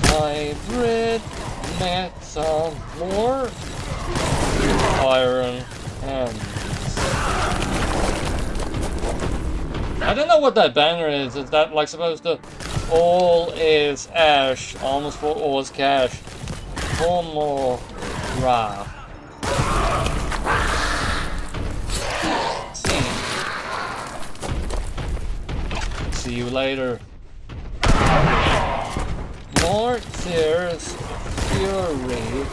Hybrid metal more iron hands. I don't know what that banner is. Is that like supposed to all is ash, almost for all is cash? Homo Ra. See you later. Martyr's fury.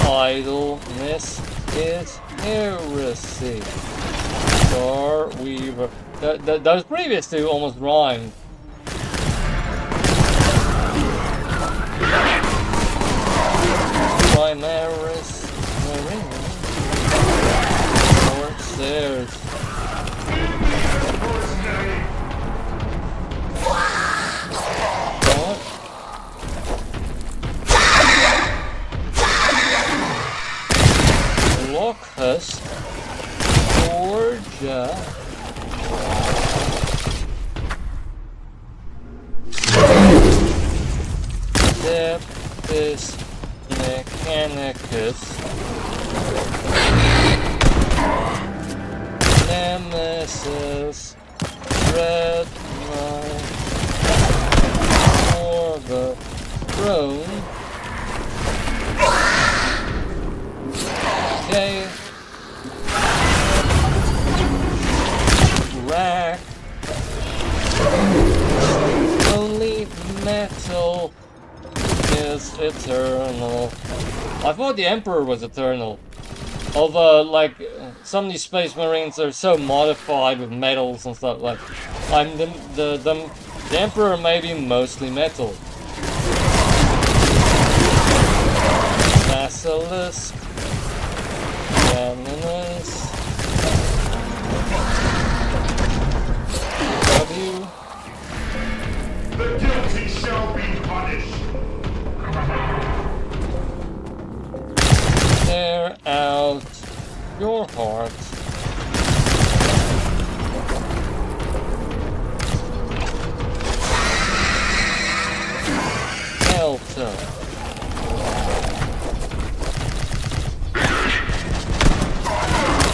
Idleness is heresy. Star Weaver. Those previous two almost rhymed. Primaris Marine. just Georgia. Deptis Mechanicus. Nemesis. Red Knight. For the throne. Okay. Rack. Only metal is eternal. I thought the Emperor was eternal. Although, like, some of these Space Marines are so modified with metals and stuff. Like, the Emperor may be mostly metal. Basilisk. Canonus. W. The guilty shall be punished. Tear out your heart. Delta.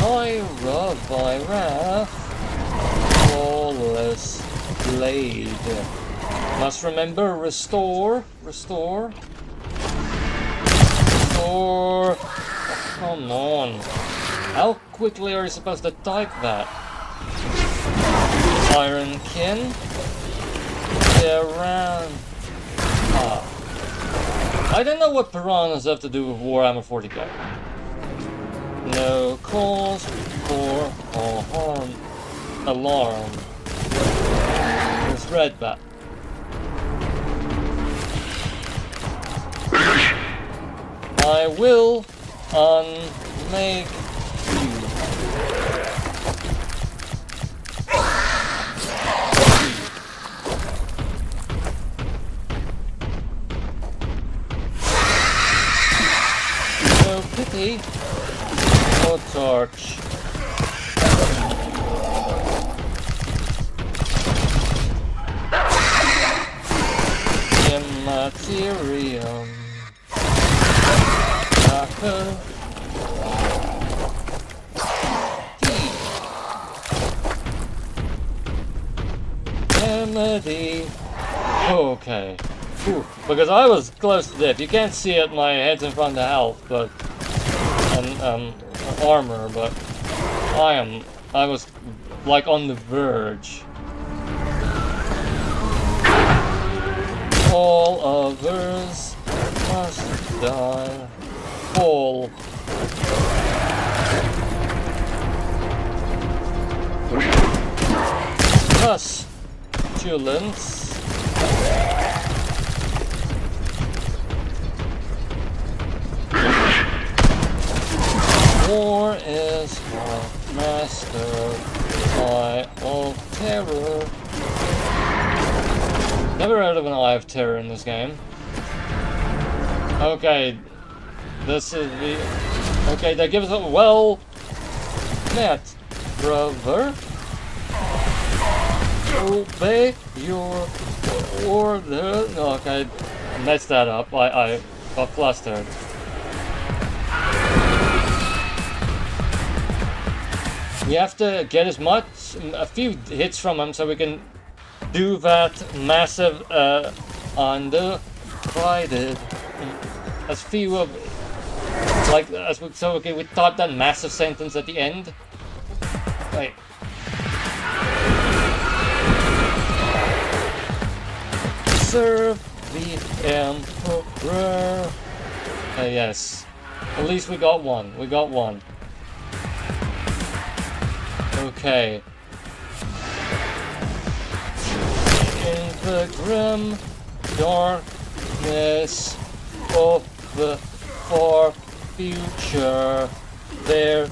Ira by Wrath. Flawless blade. Must remember, restore. Restore. Restore. Oh, come on. How quickly are you supposed to type that? Iron Kin. Piran. I don't know what piranhas have to do with Warhammer 40K. No cause for alarm. It's red bat. I will unmake you. No pity. No torch. Immaterium. Remedy. Okay. Whew. Because I was close to death. You can't see it, my head's in front of the health, but and armor, but I was like on the verge. All others must die. All. Pustulence. War is my master, eye of terror. Never heard of an eye of terror in this game. Okay, this is the... Okay, that gives us a well met, brother. Obey your order. Okay, I messed that up. I got flustered. We have to get a few hits from him so we can do that massive, undivided. As few of, like, so okay, we type that massive sentence at the end. Wait. Serve the Emperor. Yes. At least we got one. We got one. Okay. In the grim darkness of the far future, there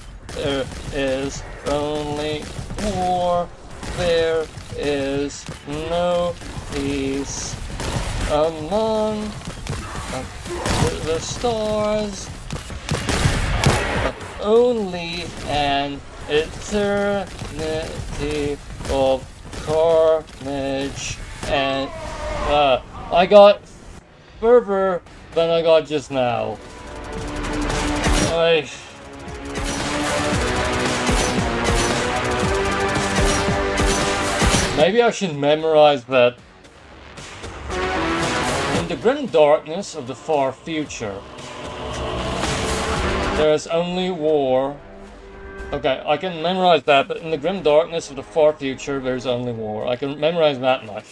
is only war. There is no peace among the stars. only an eternity of carnage and I got further than I got just now. Maybe I should memorize that. In the grim darkness of the far future, there is only war. Okay, I can memorize that, but in the grim darkness of the far future, there's only war. I can memorize that much.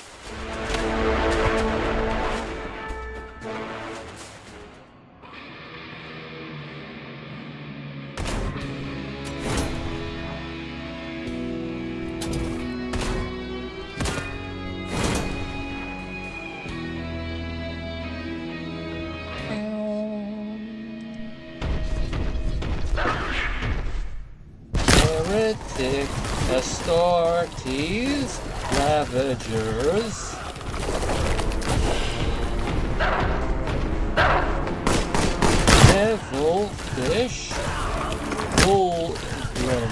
Heretic, Astartes, Ravagers, Devilfish, Boltgun.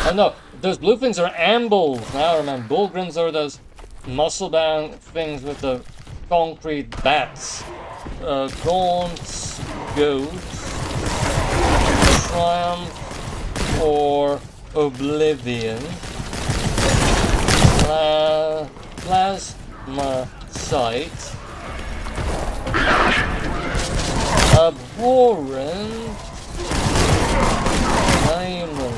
Oh no, those blue things are ambles. Now I remember. Boltguns are those muscle-bound things with the concrete bats. Gaunts, goats. Triumph or Oblivion. Plasma Sight. Abhorrent Demon.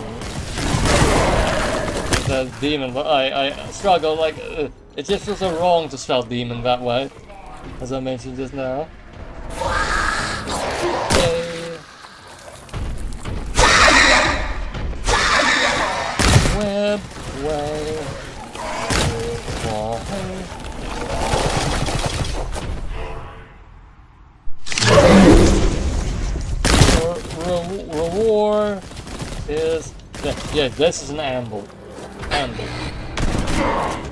That's demon, but I struggle, like, it just feels so wrong to spell demon that way, as I mentioned just now. Webway reward is yeah, this is an amble.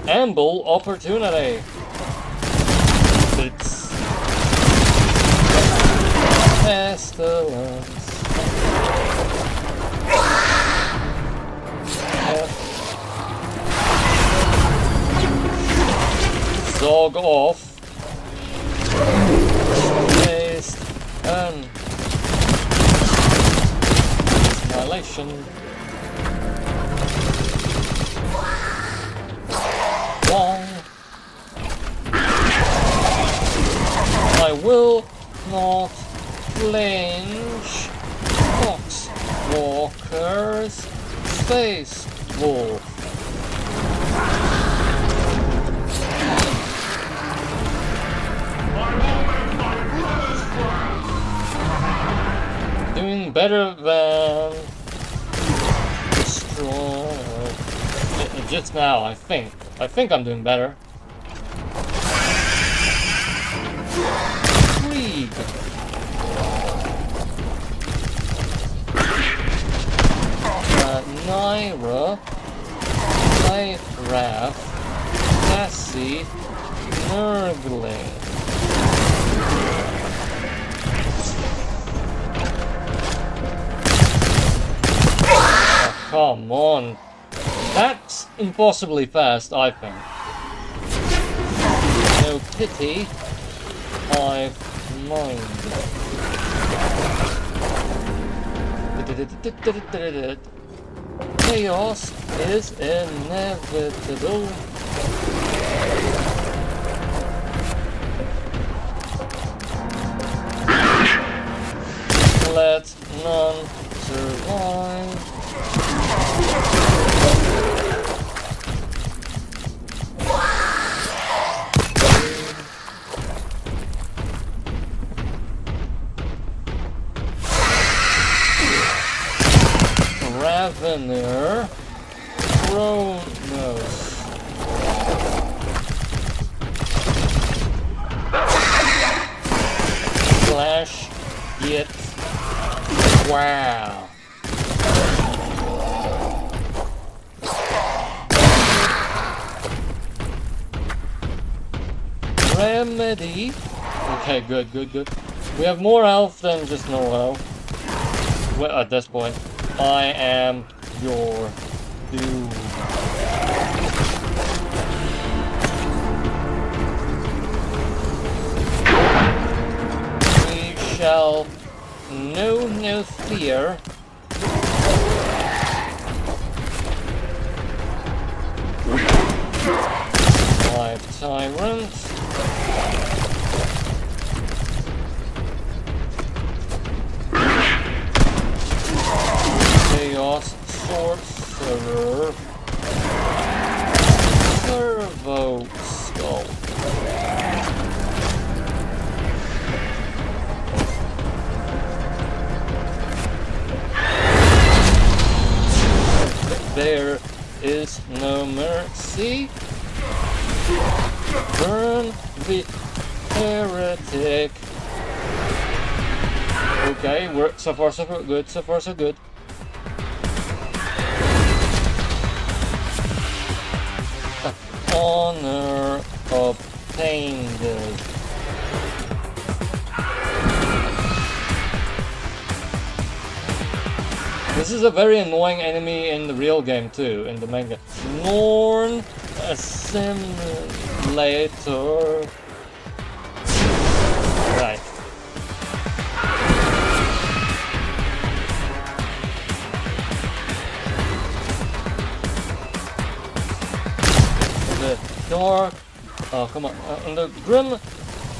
Amble opportunity. It's pestilence. Dog off. Taste and annihilation. Wong. I will not flinch. Fox walkers. Space wolf. Doing better than strong. Just now, I think I'm doing better. Krieg. Naira. Nightwrath. Cassie. Nurgling. Come on. That's impossibly fast, I think. No pity. I've mind. Chaos is inevitable. Let none survive. Ravener, Kronos, Flash, Git, wow. Remedy, okay, good. We have more health than just no health. well, at this point, I am your dude. We shall know no fear. 5 tyrants. Chaos sorcerer. Servo skull. There is no mercy. Burn the heretic. Okay, we're so far so good. So far so good. Honor obtained. This is a very annoying enemy in the real game too, in the main game. Norn Assimilator. Right. The dark, oh come on, in the grim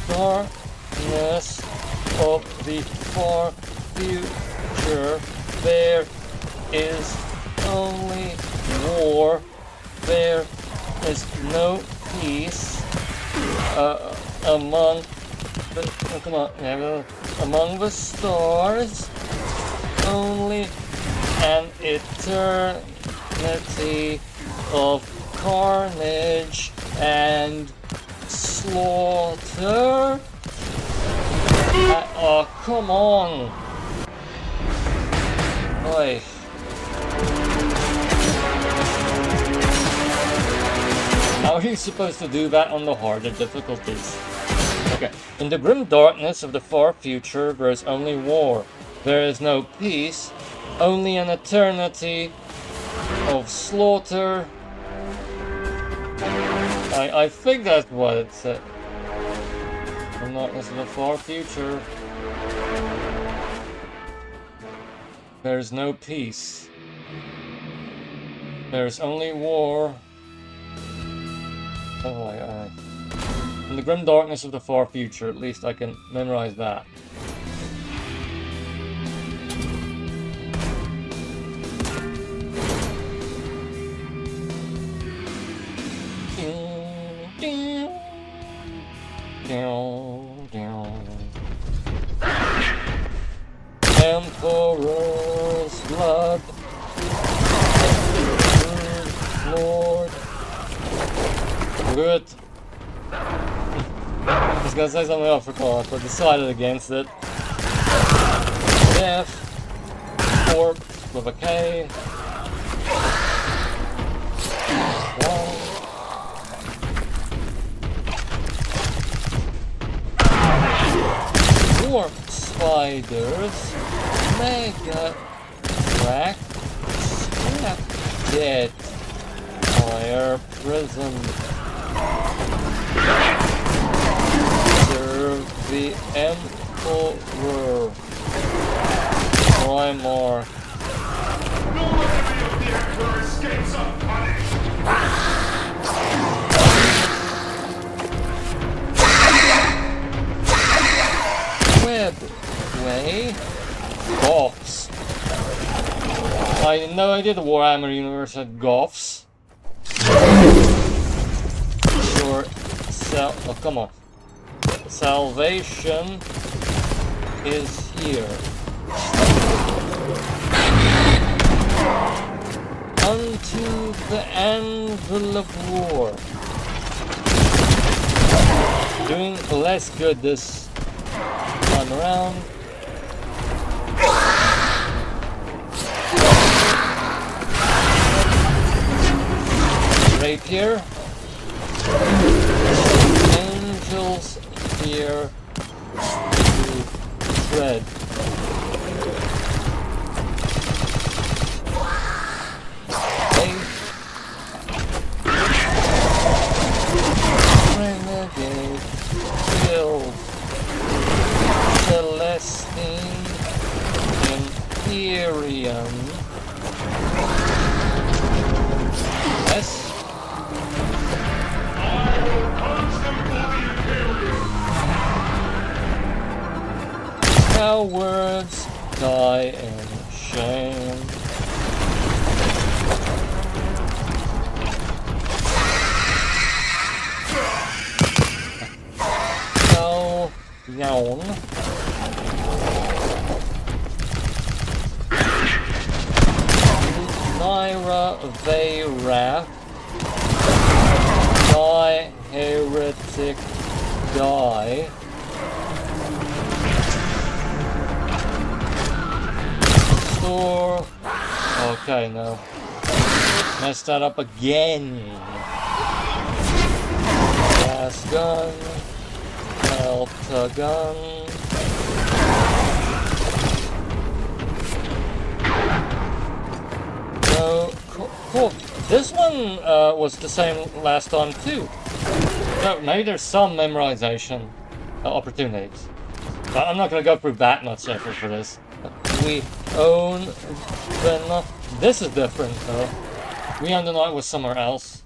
darkness of the far future, there is only war. There is no peace among the among the stars. Only an eternity of carnage and slaughter. Oh, come on. Oi. How are you supposed to do that on the harder difficulties? Okay. In the grim darkness of the far future, there is only war. There is no peace. Only an eternity of slaughter. I think that's what it said. The darkness of the far future. There's no peace. There's only war. Oh, in the grim darkness of the far future, at least I can memorize that. Emperor's blood. Lord. Good. I was gonna say something else but decided against it. Death. Corpse with a K. Warp spiders. Mega crack. Scrap dead. Fire prison. Serve the Emperor. Primarch. No enemy of the Emperor escapes unpunished! Webway. Goths. I had no idea the Warhammer universe had Goths. Sure. Oh, come on. Salvation is here. Unto the anvil of war. Doing less good this time around. Rapier. Angels here to tread. Cowards die in shame. No, yawn. Naira Veyra. Die, heretic, die. Store. Okay, no. Messed that up again. Gas gun. Delta gun. No, cool. This one was the same last time too. So maybe there's some memorization opportunities. But I'm not gonna go through that much effort for this. We own the... This is different though. We own the night was somewhere else.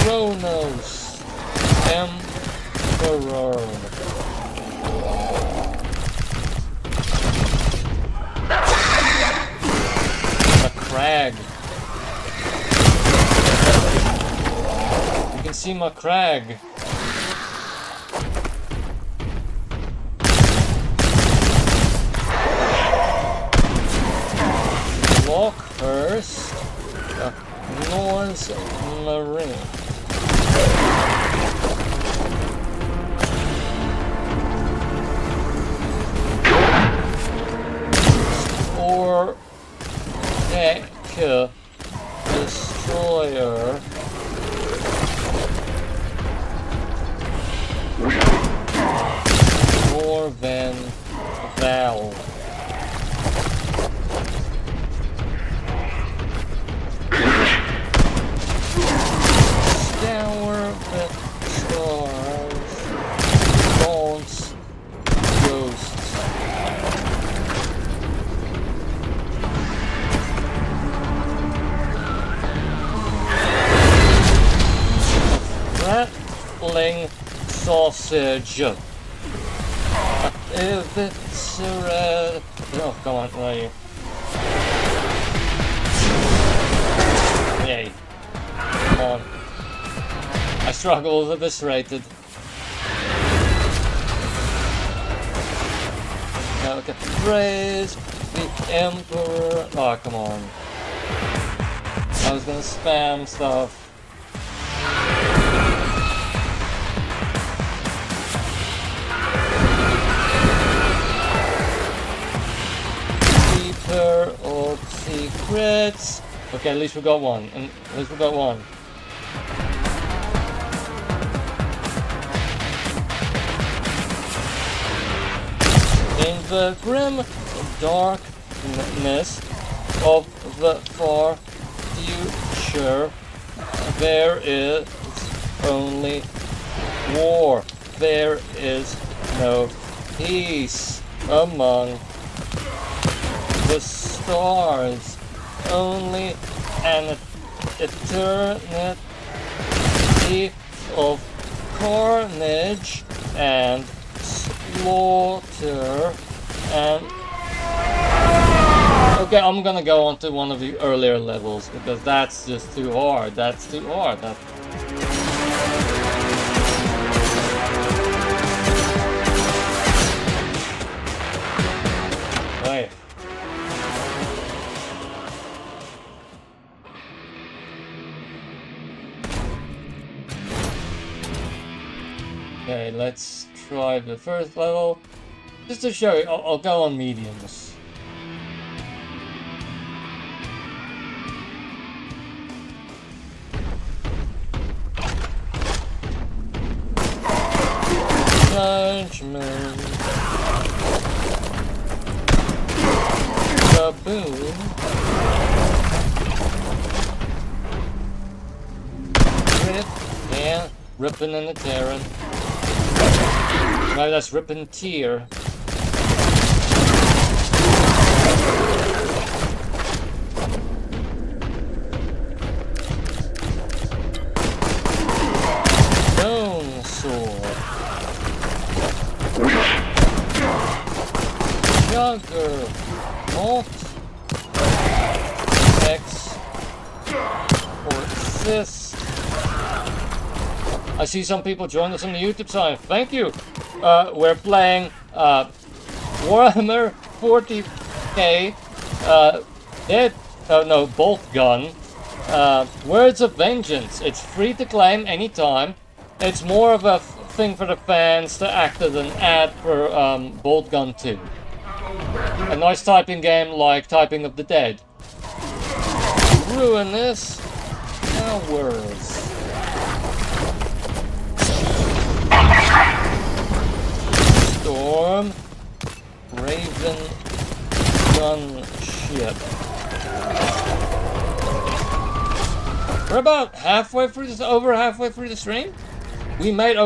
Kronos. Emperor. A crag. You can see my crag. Lockhurst. Norse Marine. Or Deck Destroyer. More than Val. Scour the stars. Dawn's ghosts. Rattling sausage. If it's red... Oh, come on, where are you? Yay. Come on. I struggle with this rated. Okay. Praise the Emperor. Oh, come on. I was gonna spam stuff. Keeper of secrets. Okay, at least we got one. And at least we got one. In the grim darkness of the far future, there is only war. There is no peace among the stars. Only an eternity of carnage and slaughter and... Okay, I'm gonna go on to one of the earlier levels because that's just too hard. That's too hard. Right. Okay, let's try the first level. Just to show you, I'll go on mediums. Judgment. Kaboom. Rip. Yeah, ripping and a tearing. Right, that's rip and tear. Juggernaut. X for assist. I see some people join us on the YouTube side. Thank you. We're playing Warhammer 40K. Boltgun. Words of Vengeance. It's free to claim anytime. It's more of a thing for the fans to act as an ad for Boltgun 2. A nice typing game like Typing of the Dead. Ruinous words. Storm. Raven. Gunship. We're about halfway through this, over halfway through the stream. We made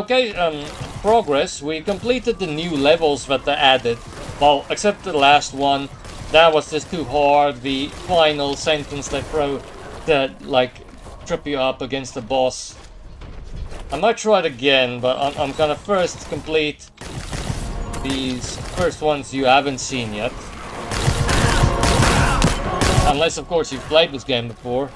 progress. We completed the new levels that they added. Well, except the last one. That was just too hard. The final sentence they throw that like trip you up against the boss. I might try it again, but I'm gonna first complete these first ones you haven't seen yet. Unless, of course, you've played this game before.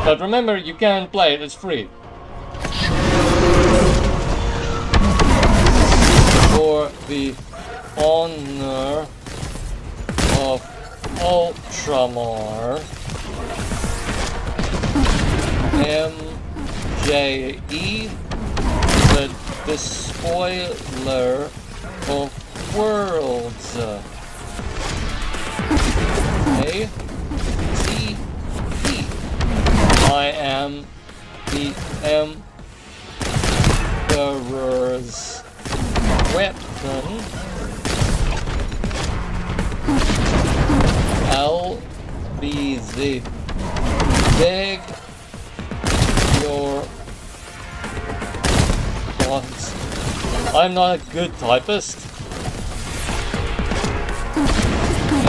But remember, you can play it, it's free. For the honor of Ultramar, MJE, the despoiler of worlds. A-T-P. I am the Emperor's weapon. I'll be the beg your gods. I'm not a good typist.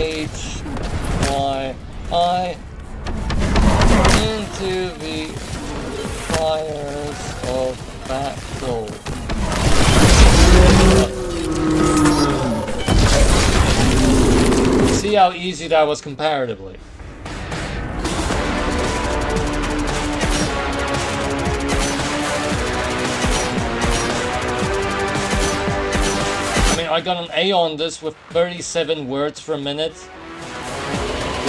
H-Y-I into the fires of battle. See how easy that was comparatively. I mean, I got an A on this with 37 words per minute,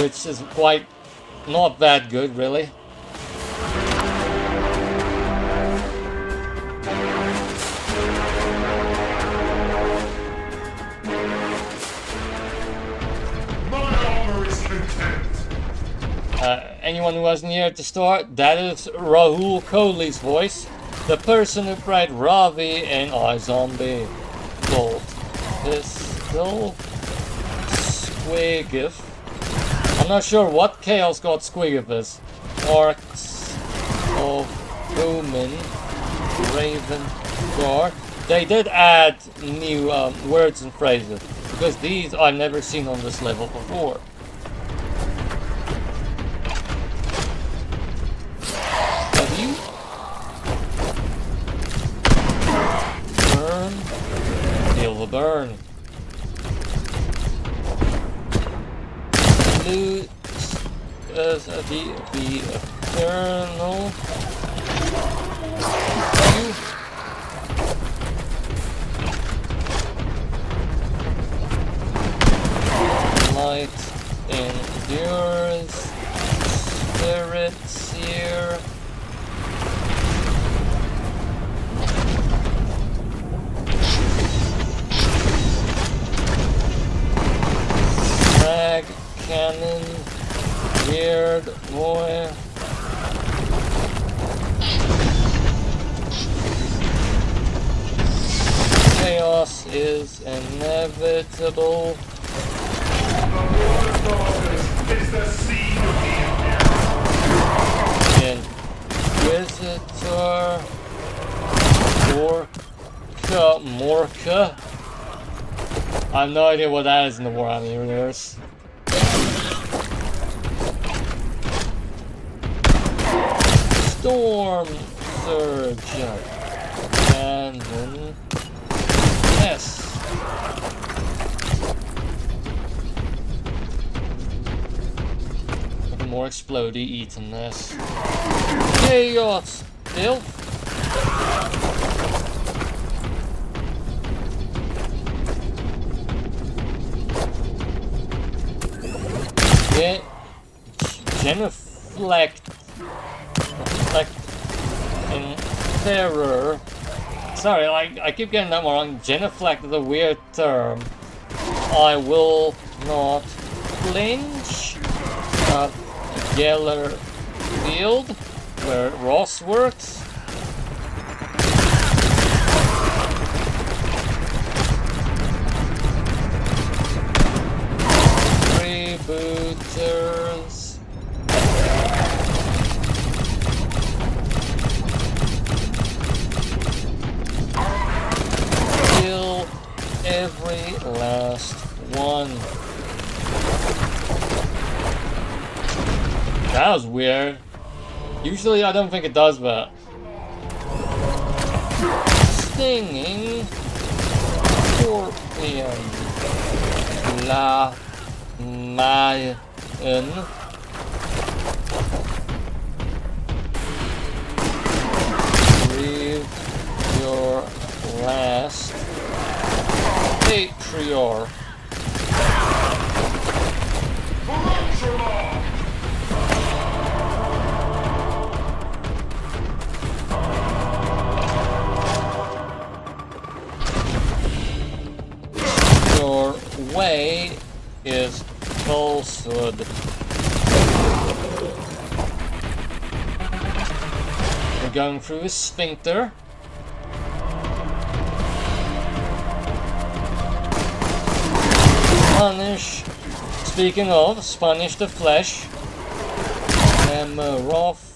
which is quite not that good, really. Anyone who wasn't here at the start, that is Rahul Kohli's voice, the person who played Ravi in iZombie. Bolt Pistol Squigif. I'm not sure what Chaos God Squigif is. Orcs of Omen, Raven Guard. They did add new words and phrases, because these I've never seen on this level before. Burn. Loot the eternal. Light endures. Spirit seer. Drag cannon, weird boy. Chaos is inevitable. It's the seed of the Inquisitor. Morka. I have no idea what that is in the Warhammer universe. Storm Surge. Cannon. Yes. With more explodey eatenness. Chaos! Filth! Yeah. Genuflect. In terror. Sorry, I keep getting that one wrong. Genuflect is a weird term. I will not flinch. Geller Field, where Ross works. Freebooters. Kill every last one. That was weird. Usually I don't think it does that. Stinging Scorpion. La Mayan. Breathe your last patriarch. Your way is falsehood. We're going through a sphincter. Spanish. Speaking of, Spanish the flesh. Roth.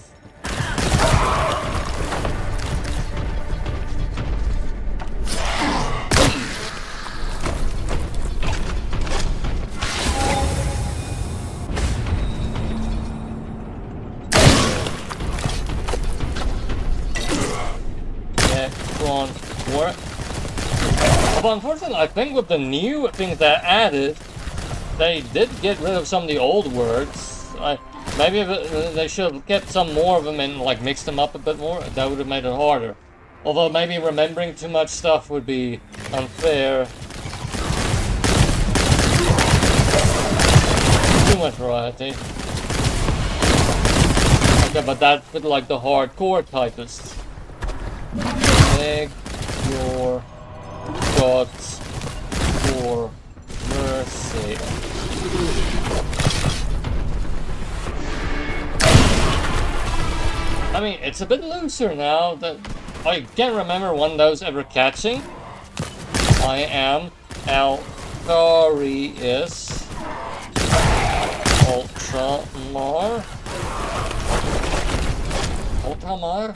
But unfortunately, I think with the new things that added, they did get rid of some of the old words. Maybe they should have kept some more of them and like mixed them up a bit more. That would have made it harder. Although maybe remembering too much stuff would be unfair. Too much variety. Okay, but that's with like the hardcore typists. Beg your gods for mercy. I mean, it's a bit looser now. That I can't remember one of those ever catching. I am Altharius Ultramar. Ultramar?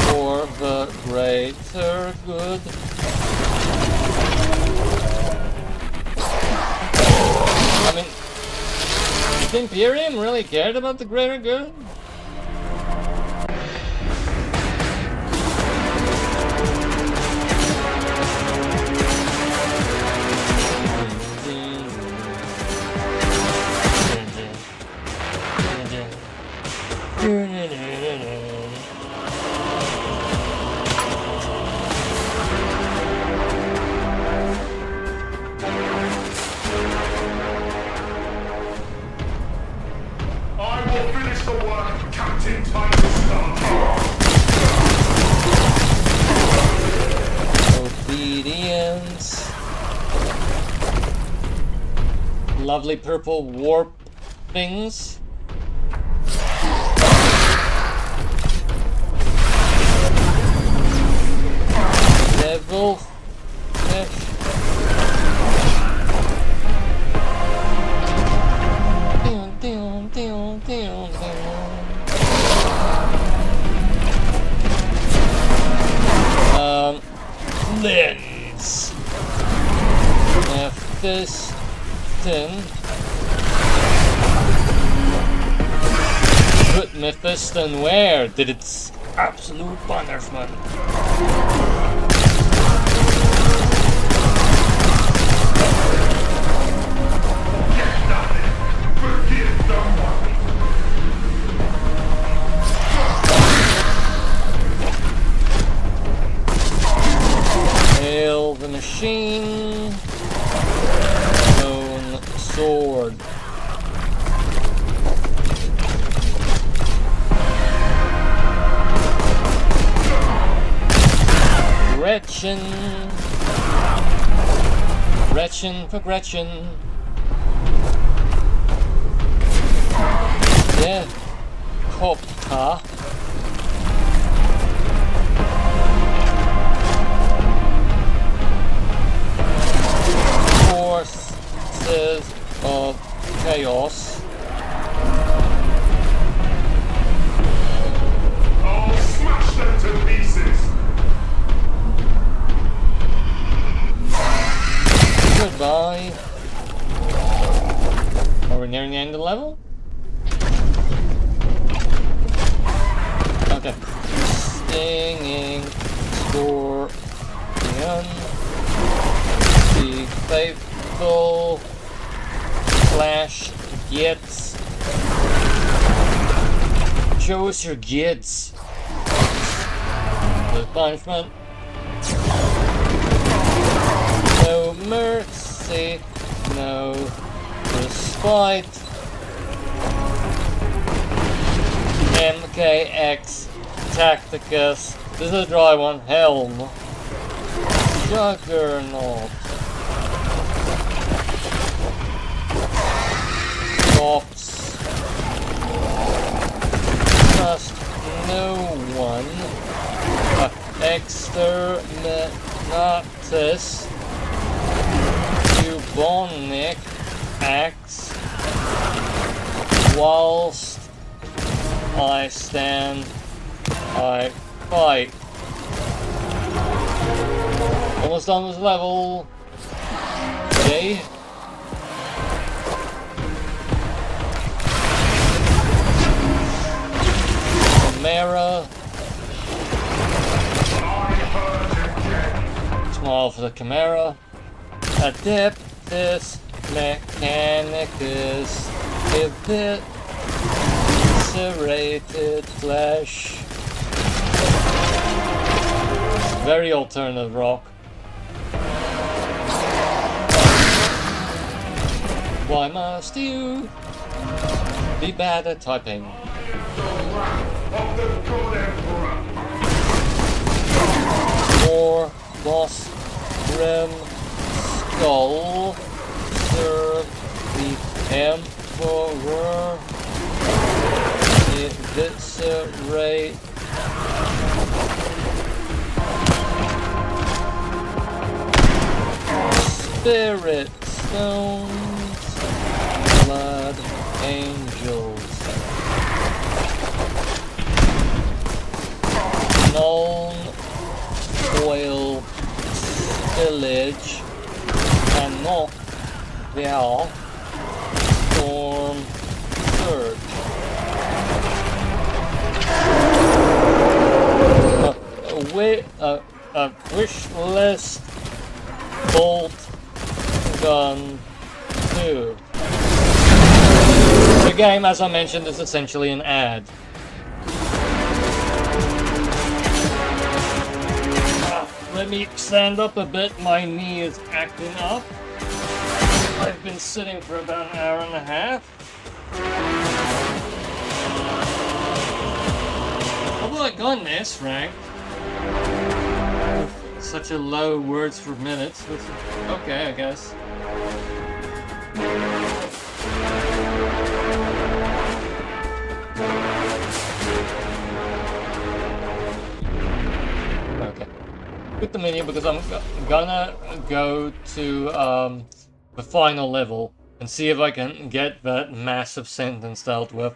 For the greater good. I mean, did Imperium really cared about the greater good? Obedience. Lovely purple warp things. Devil fish. Lens. Mephiston. Put Mephiston where? Did its absolute punishment. of the machine. Stone sword. Gretchen. Gretchen for Gretchen. Yeah. Copter. Forces of chaos. I'll smash them to pieces. Goodbye. Are we nearing the end of the level? Okay. Stinging Scorpion. Be faithful. Flash gets. Show us your gits. The punishment. No mercy. No respite. MKX Tacticus. This is a dry one. Helm. Juggernaut. Cops. Trust no one. Exterminatus. Bubonic axe. Whilst I stand, I fight. Almost done this level. Okay. Chimera. Small for the Chimera. Adeptus Mechanicus. Eviscerated flesh. Very alternative rock. Why must you be bad at typing? Of the good emperor. More boss grim skull. Serve the emperor. Eviscerate. Spirit stones. Blood angels. Known oil spillage. And knock the storm surge. A wish list Boltgun 2. The game, as I mentioned, is essentially an ad. Let me stand up a bit, my knee is acting up. I've been sitting for about an hour and a half. How have I gotten this ranked? Such a low words per minute. Okay, I guess. Okay. Quit the menu because I'm gonna go to the final level and see if I can get that massive sentence dealt with.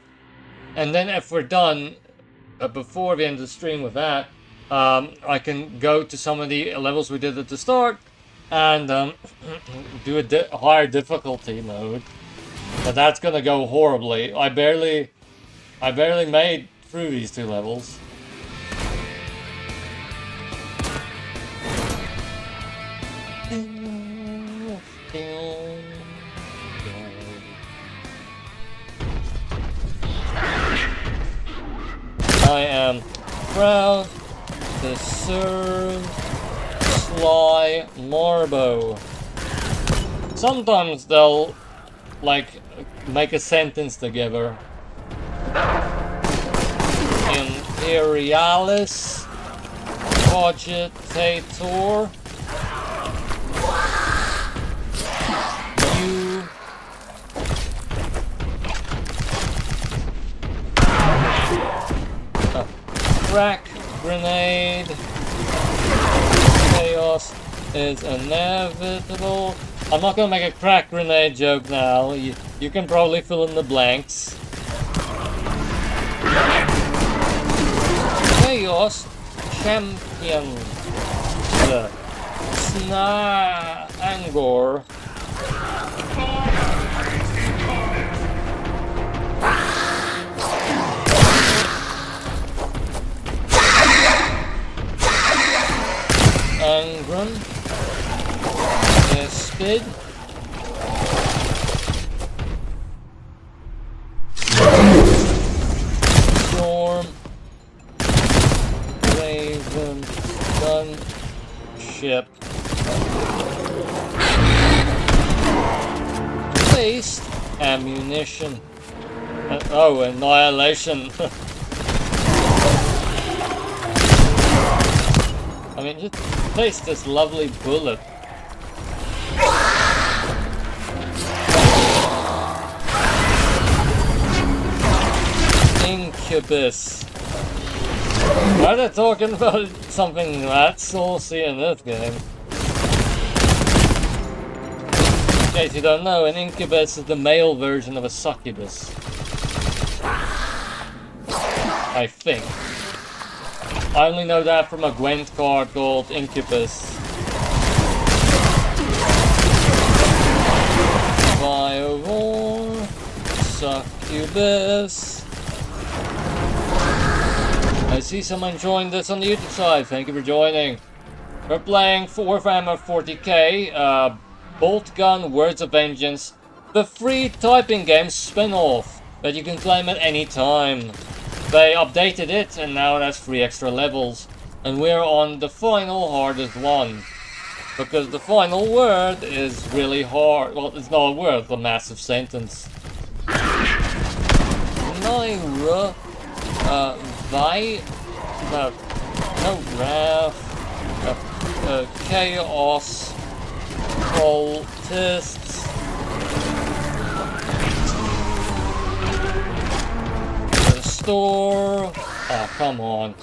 And then if we're done, before the end of the stream with that, I can go to some of the levels we did at the start and do a higher difficulty mode. But that's gonna go horribly. I barely made through these two levels. I am proud to serve Fly Marbo. Sometimes they'll like make a sentence together. Imperialis Cogitator. You crack grenade. Chaos is inevitable. I'm not gonna make a crack grenade joke now. You can probably fill in the blanks. Chaos champion. Angor. Angron. Spid. Storm. Raven. Gunship. Waste. Ammunition. Oh, annihilation. I mean, just taste this lovely bullet. Incubus. Why are they talking about something that saucy in this game? In case you don't know, an incubus is the male version of a succubus. I think. I only know that from a Gwent card called Incubus. Biovore, Succubus. I see someone joined this on the YouTube side. Thank you for joining. We're playing Warhammer 40K, Boltgun, Words of Vengeance, the free typing game spin-off that you can claim at any time. They updated it and now it has 3 extra levels. And we're on the final hardest one. Because the final word is really hard. Well, it's not a word, it's a massive sentence. Naira. Chaos. Cultists. Store. Oh, come on.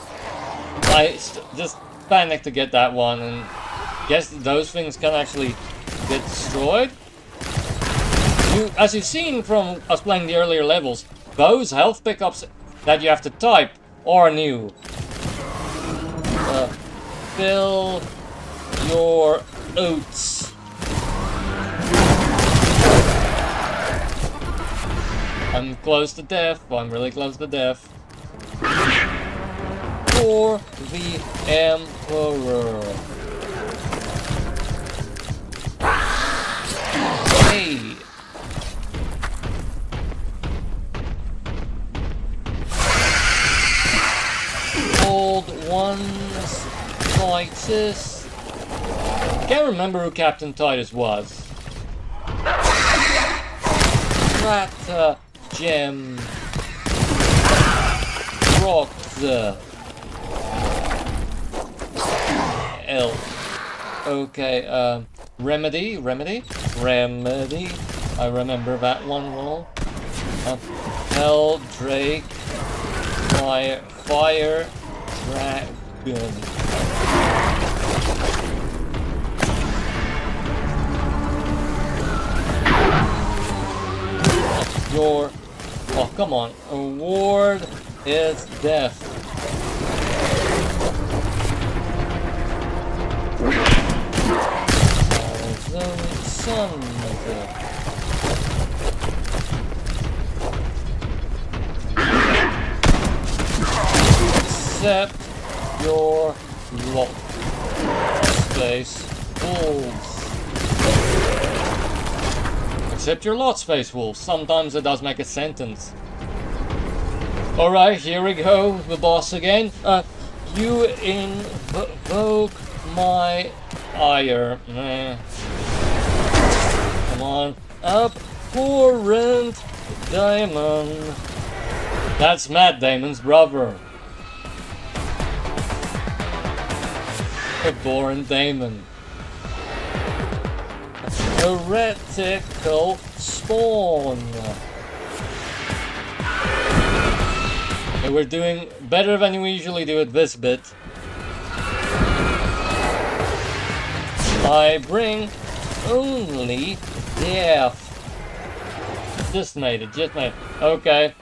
I just panicked to get that one, and guess those things can actually get destroyed. As you've seen from us playing the earlier levels, those health pickups that you have to type are new. Fill your oats. I'm close to death. I'm really close to death. For the Emperor. Hey. Old ones. Titus. Can't remember who Captain Titus was. Rata. Gem. Rock. L. Okay, Remedy. I remember that one well. Hell, Drake. Fire. Dragon. Your... Oh, come on. Award is death. Son of a... Accept your lot. Space wolves. Accept your lot, Space Wolves. Sometimes it does make a sentence. Alright, here we go. The boss again. You invoke my ire. Come on. Abhorrent Daemon. That's Matt Damon's brother. Abhorrent Daemon. Heretical Spawn. Okay, we're doing better than we usually do at this bit. I bring only death. Just made it, just made it. Okay.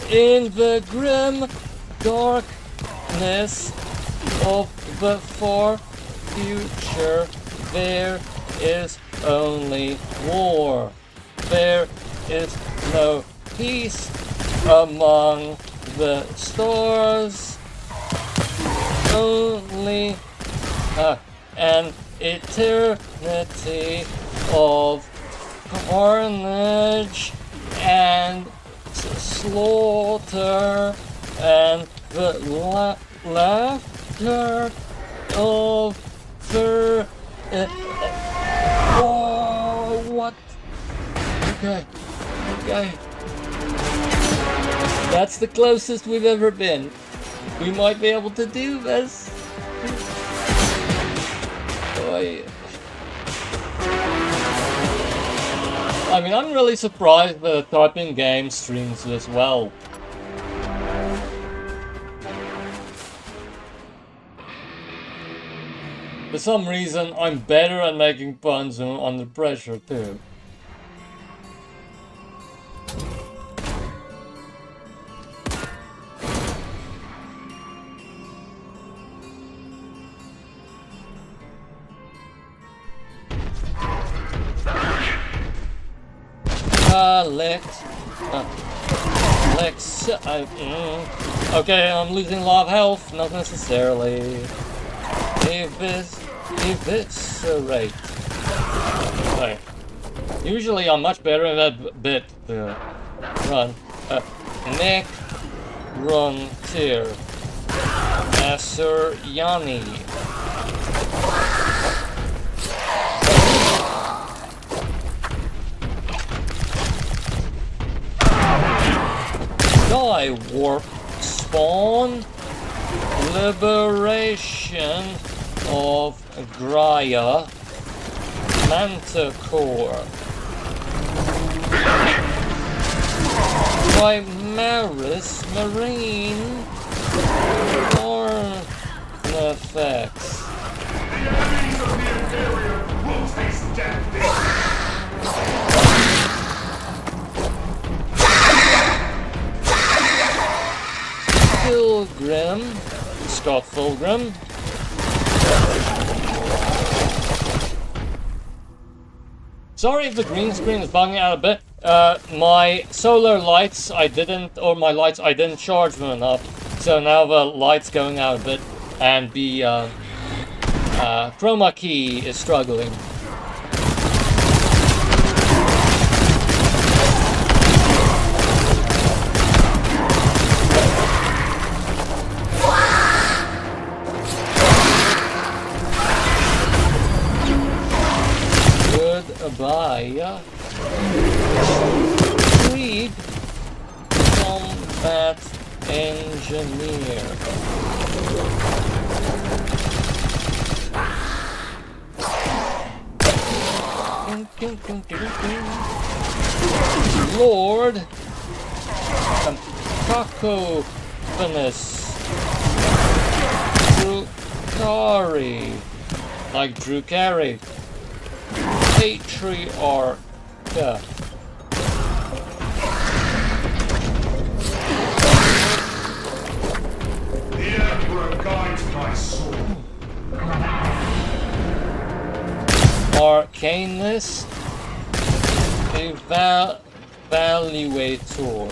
In the grim darkness of the far future, there is only war. There is no peace among the stars. Only an eternity of carnage and slaughter and the laughter of the oh, what? Okay. That's the closest we've ever been. We might be able to do this. I mean, I'm really surprised that a typing game streams this well. For some reason, I'm better at making puns under pressure too. Okay, I'm losing a lot of health, not necessarily. Eviscerate. Okay. Usually I'm much better at that bit to run. Neck run tier. Asurjani. Die warp spawn. Liberation of Graia. Manticore. Primaris Marine. Artifacts. The enemies of the Imperium will taste death this Pilgrim. Scott Fulgrim. Sorry if the green screen is bugging out a bit. My solar lights I didn't charge them enough, so now the light's going out a bit, and the chroma key is struggling. Goodbye. Creep Combat Engineer. Lord Cacophonous Drukari, like Drew Carey. Patriarch. The Emperor guides my soul. Arcanist. Evaluator.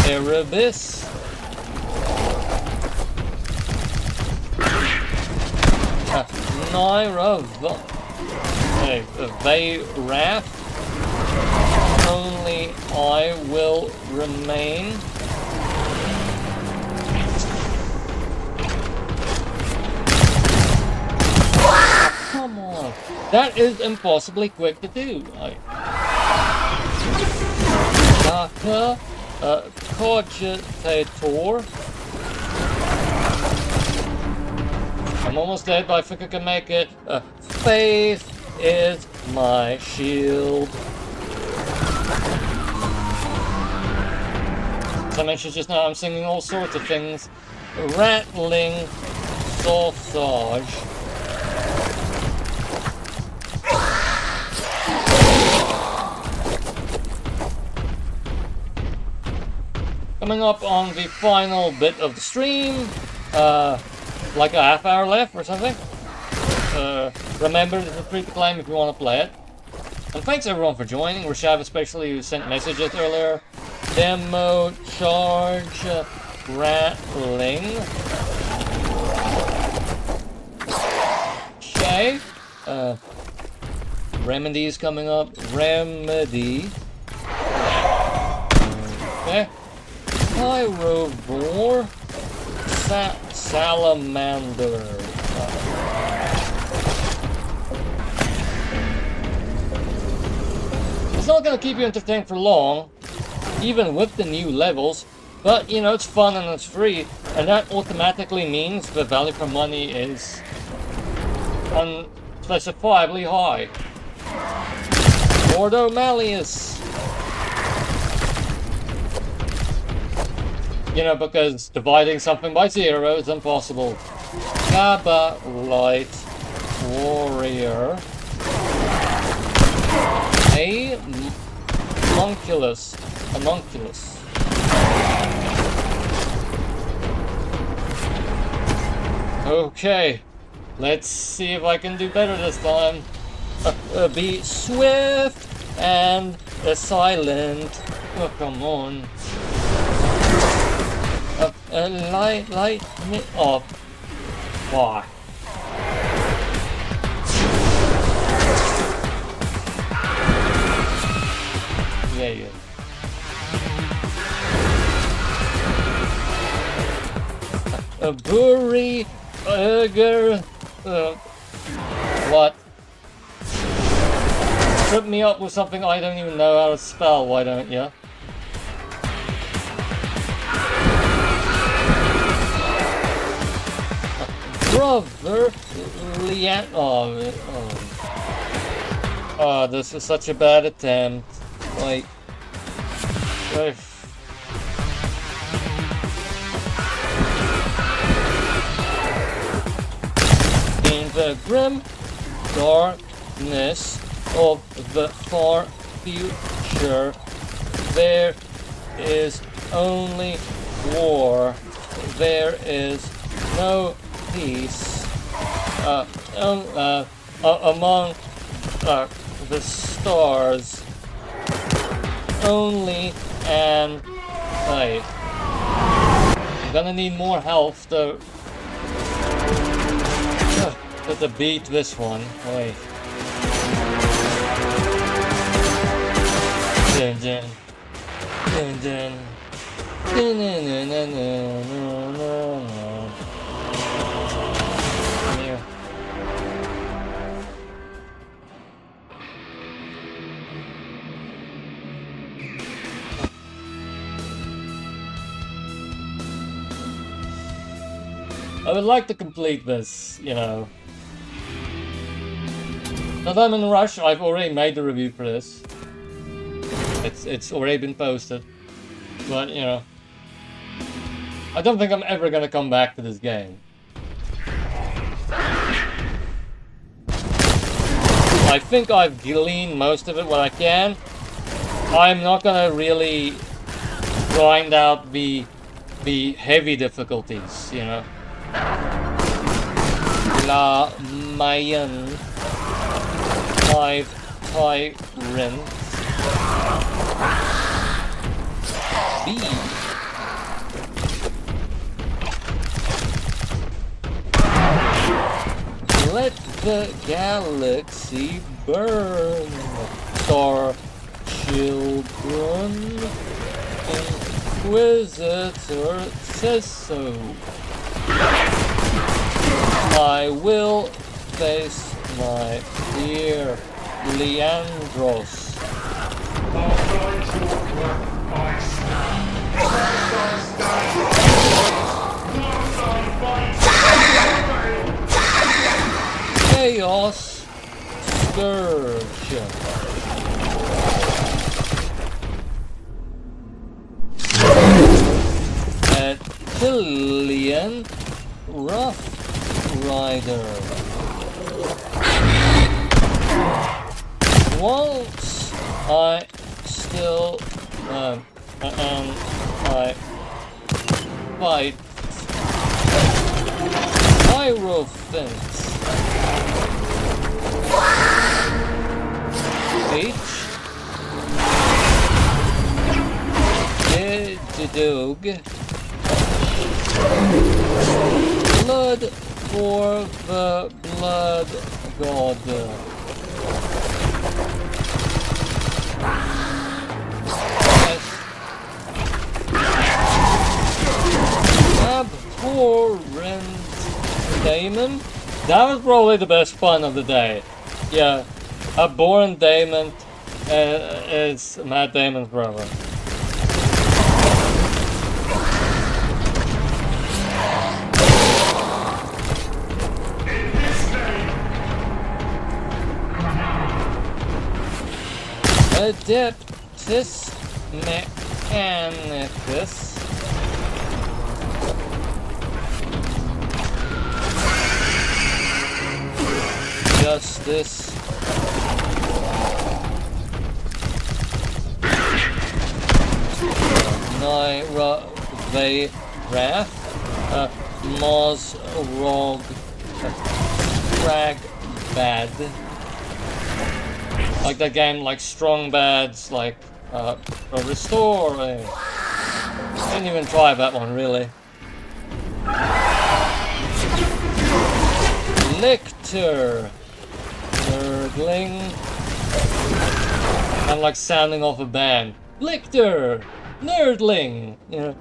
Erebus. Naira Okay, they wrath. Only I will remain. Come on. That is impossibly quick to do. Daka, Cogitator. I'm almost dead, but I think I can make it. Faith is my shield. As I mentioned just now, I'm singing all sorts of things. Rattling sausage. Coming up on the final bit of the stream, like a half hour left or something. Remember, this is free to claim if you want to play it. And thanks everyone for joining. Rashav especially, who sent messages earlier. Demo charge rattling. Okay. Remedy's coming up. Remedy. Okay. Pyrovore. Salamander. It's not gonna keep you entertained for long, even with the new levels, but you know, it's fun and it's free, and that automatically means the value for money is unspecifiably high. Ordo Malleus. You know, because dividing something by 0 is impossible. Gabalite Warrior. A Homunculus. Homunculus. Okay. Let's see if I can do better this time. Be swift and silent. Oh, come on. Light me up. Why? Yeah. Bury, what? Trip me up with something I don't even know how to spell, why don't you? Brother Lian. Oh, this is such a bad attempt. Like, in the grim darkness of the far future, there is only war. There is no peace among the stars. Only an light. I'm gonna need more health to beat this one. Wait. Dun dun dun dun dun dun dun. Come here. I would like to complete this, you know. Not that I'm in a rush, I've already made the review for this. It's already been posted. But, you know, I don't think I'm ever gonna come back to this game. I think I've gleaned most of it what I can. I'm not gonna really grind out the heavy difficulties, you know. La Mayan 5 Tyrant B. Let the galaxy burn. Star Children. Inquisitor says so. I will face my fear, Leandros. Chaos Scourge. Attilian Rough Rider. Once I still I fight Hierophant. H. Dog. Blood for the Blood God. Abhorrent Daemon. That was probably the best pun of the day. Yeah, Abhorrent Daemon is Matt Damon's brother. Adeptus Mechanicus. Justice. Naira Wrath. Mozrog. Frag Bad. Like that game, like Strong Bads, like Restore. I didn't even try that one really. Lictor. Nerdling. I'm like sounding off a band. Lictor! Nerdling! You know.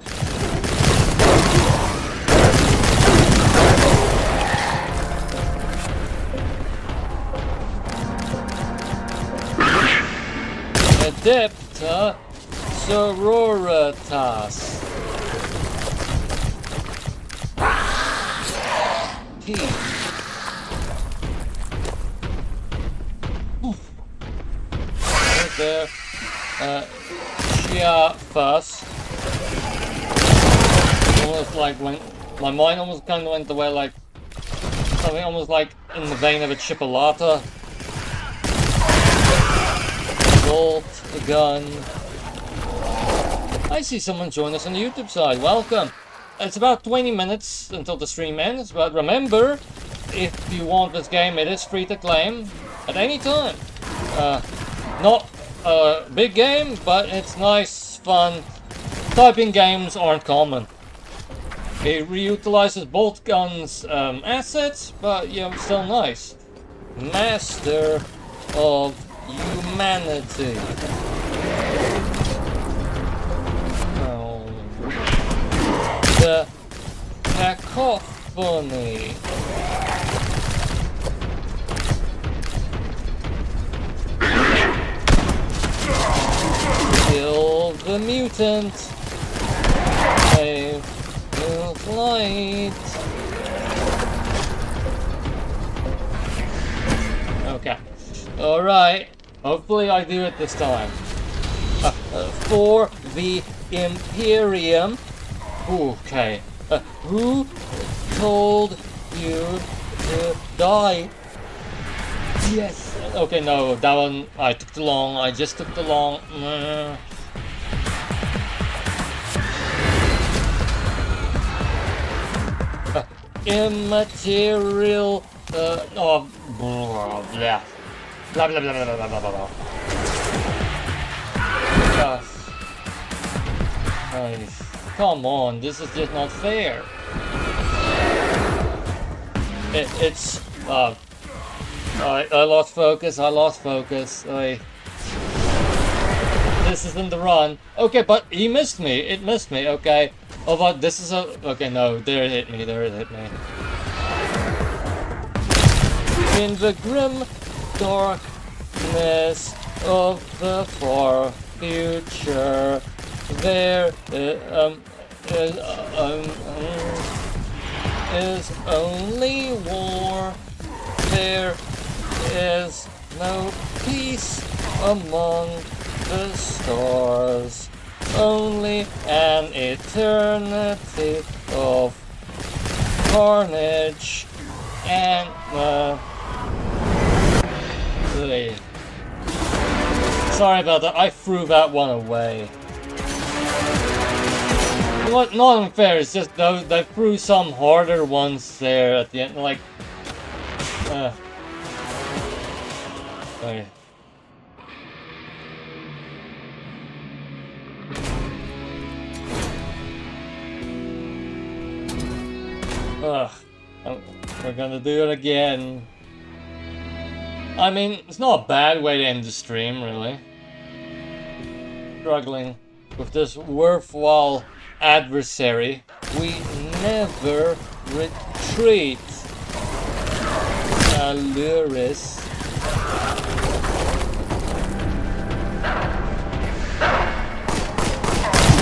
Adepta Sororitas. T. Right there. Chiafas. Almost like when my mind almost kind of went the way like something almost like in the vein of a chipolata. Boltgun. I see someone join us on the YouTube side. Welcome. It's about 20 minutes until the stream ends, but remember, if you want this game, it is free to claim at any time. Not a big game, but it's nice, fun. Typing games aren't common. It reutilizes Boltgun's assets, but yeah, still nice. Master of Humanity. Oh. The Cacophony. Kill the mutant. Save the flight. Okay. Alright. Hopefully I do it this time. For the Imperium. Okay. Who told you to die? Yes. Okay, no, that one I took too long. I just took too long. Immaterial. Oh, yeah. Blah blah blah blah blah blah blah. Nice. Come on, this is just not fair. It's Alright, I lost focus. This isn't the run. Okay, but he missed me. It missed me. Okay. Oh, but this is a... Okay, no. There it hit me. In the grim darkness of the far future, there is only war. There is no peace among the stars. Only an eternity of carnage and sorry about that, I threw that one away. What? Not unfair, it's just they threw some harder ones there at the end, like... okay. We're gonna do it again. I mean, it's not a bad way to end the stream, really. Struggling with this worthwhile adversary. We never retreat. Aluris.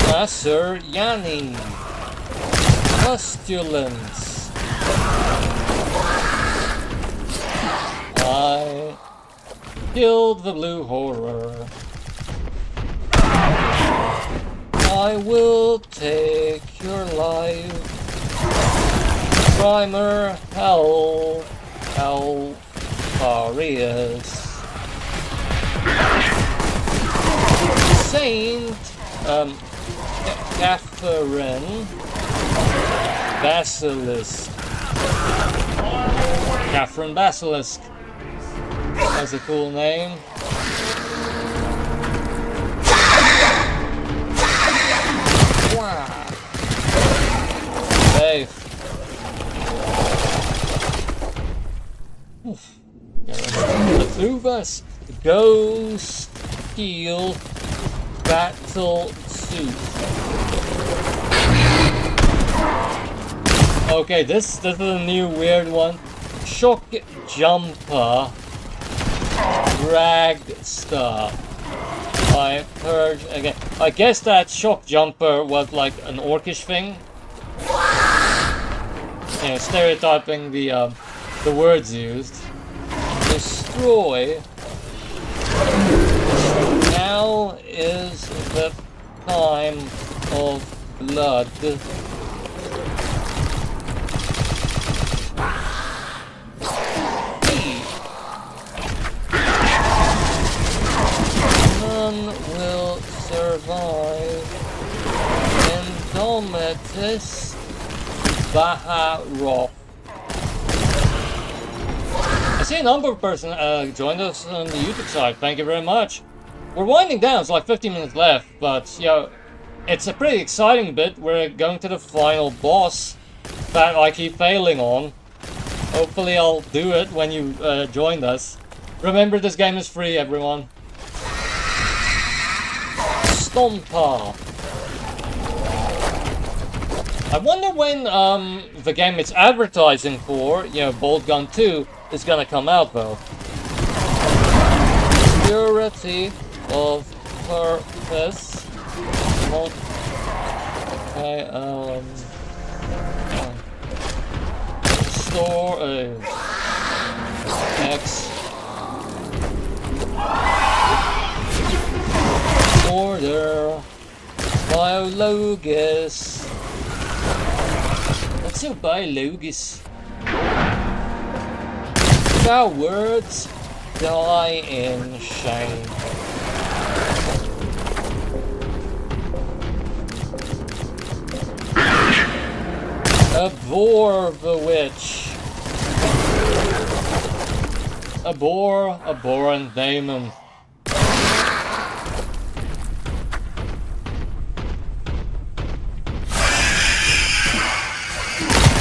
Nasser Yani. Pustulence. I killed the blue horror. I will take your life. Primer Alfarius. Saint Catherine Basilisk. Catherine Basilisk. That's a cool name. Wow. Safe. The two of us go steal battle suit. Okay, this is a new weird one. Shock jumper. Dragster. I heard again. I guess that shock jumper was like an orcish thing. You know, stereotyping the words used. Destroy. Now is the time of blood. None will survive. Indomitus Baharok. I see a number of person joined us on the YouTube side. Thank you very much. We're winding down. It's like 15 minutes left, but you know, it's a pretty exciting bit. We're going to the final boss that I keep failing on. Hopefully, I'll do it when you join us. Remember, this game is free, everyone. Stomper. I wonder when the game it's advertising for, you know, Boltgun 2, is gonna come out though. Purity of purpose. Okay, store X. Order Biologus. Let's do Biologus. Cowards die in shame. Abhor the witch. Abhorrent demon.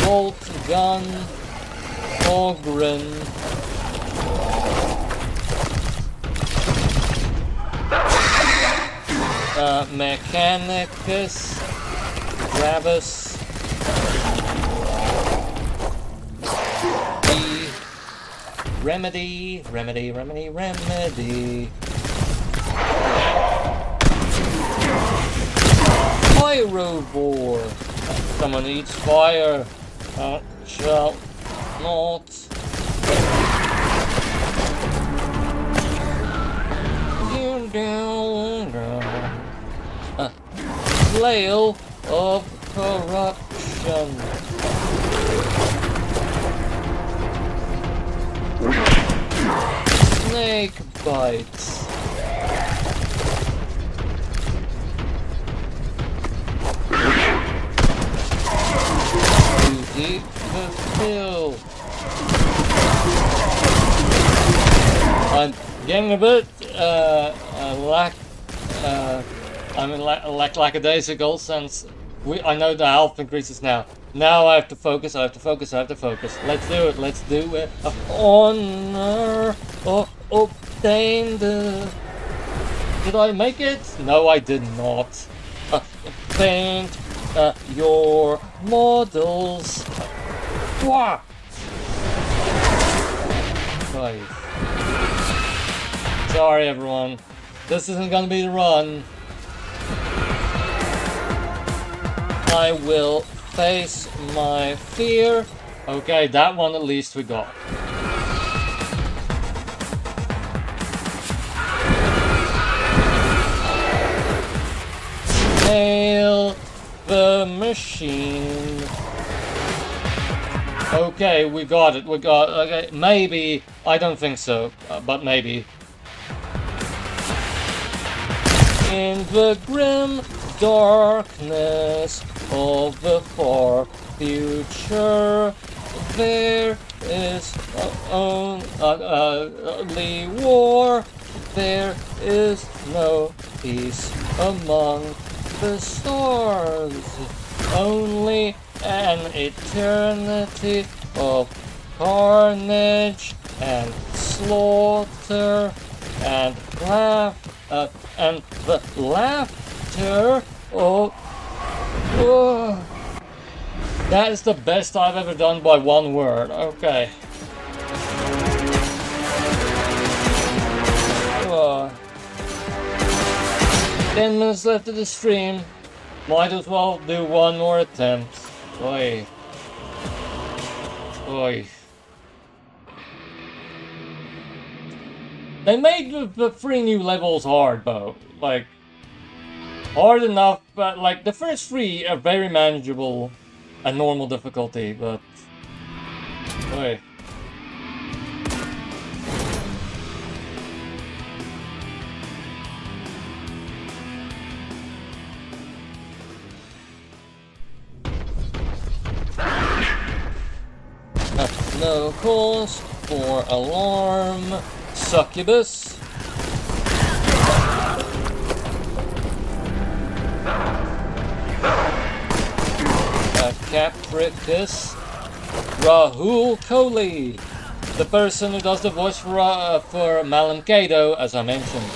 Boltgun, Ogren, Mechanicus, Gravis, Remedy. Pyrovore. Someone eats fire. Shall not. Flail of corruption. Snake bites. Duty fulfilled. I'm getting a bit lackadaisical since I know the health increases now. Now I have to focus. Let's do it. Honor obtained. Did I make it? No, I did not. Paint your models. Wah! Right. Sorry everyone. This isn't gonna be the run. I will face my fear. Okay, that one at least we got. Hail the machine. Okay, we got it. Okay, maybe. I don't think so, but maybe. In the grim darkness of the far future, there is only war. There is no peace among the stars. Only an eternity of carnage and slaughter and and the laughter of... That is the best I've ever done by one word. Okay. 10 minutes left of the stream. Might as well do one more attempt. Oi. They made the 3 new levels hard, though. Like, hard enough, but like the first 3 are very manageable at normal difficulty, but... Oi. No cause for alarm. Succubus. Capricus. Rahul Kohli, the person who does the voice for Malam Kato, as I mentioned.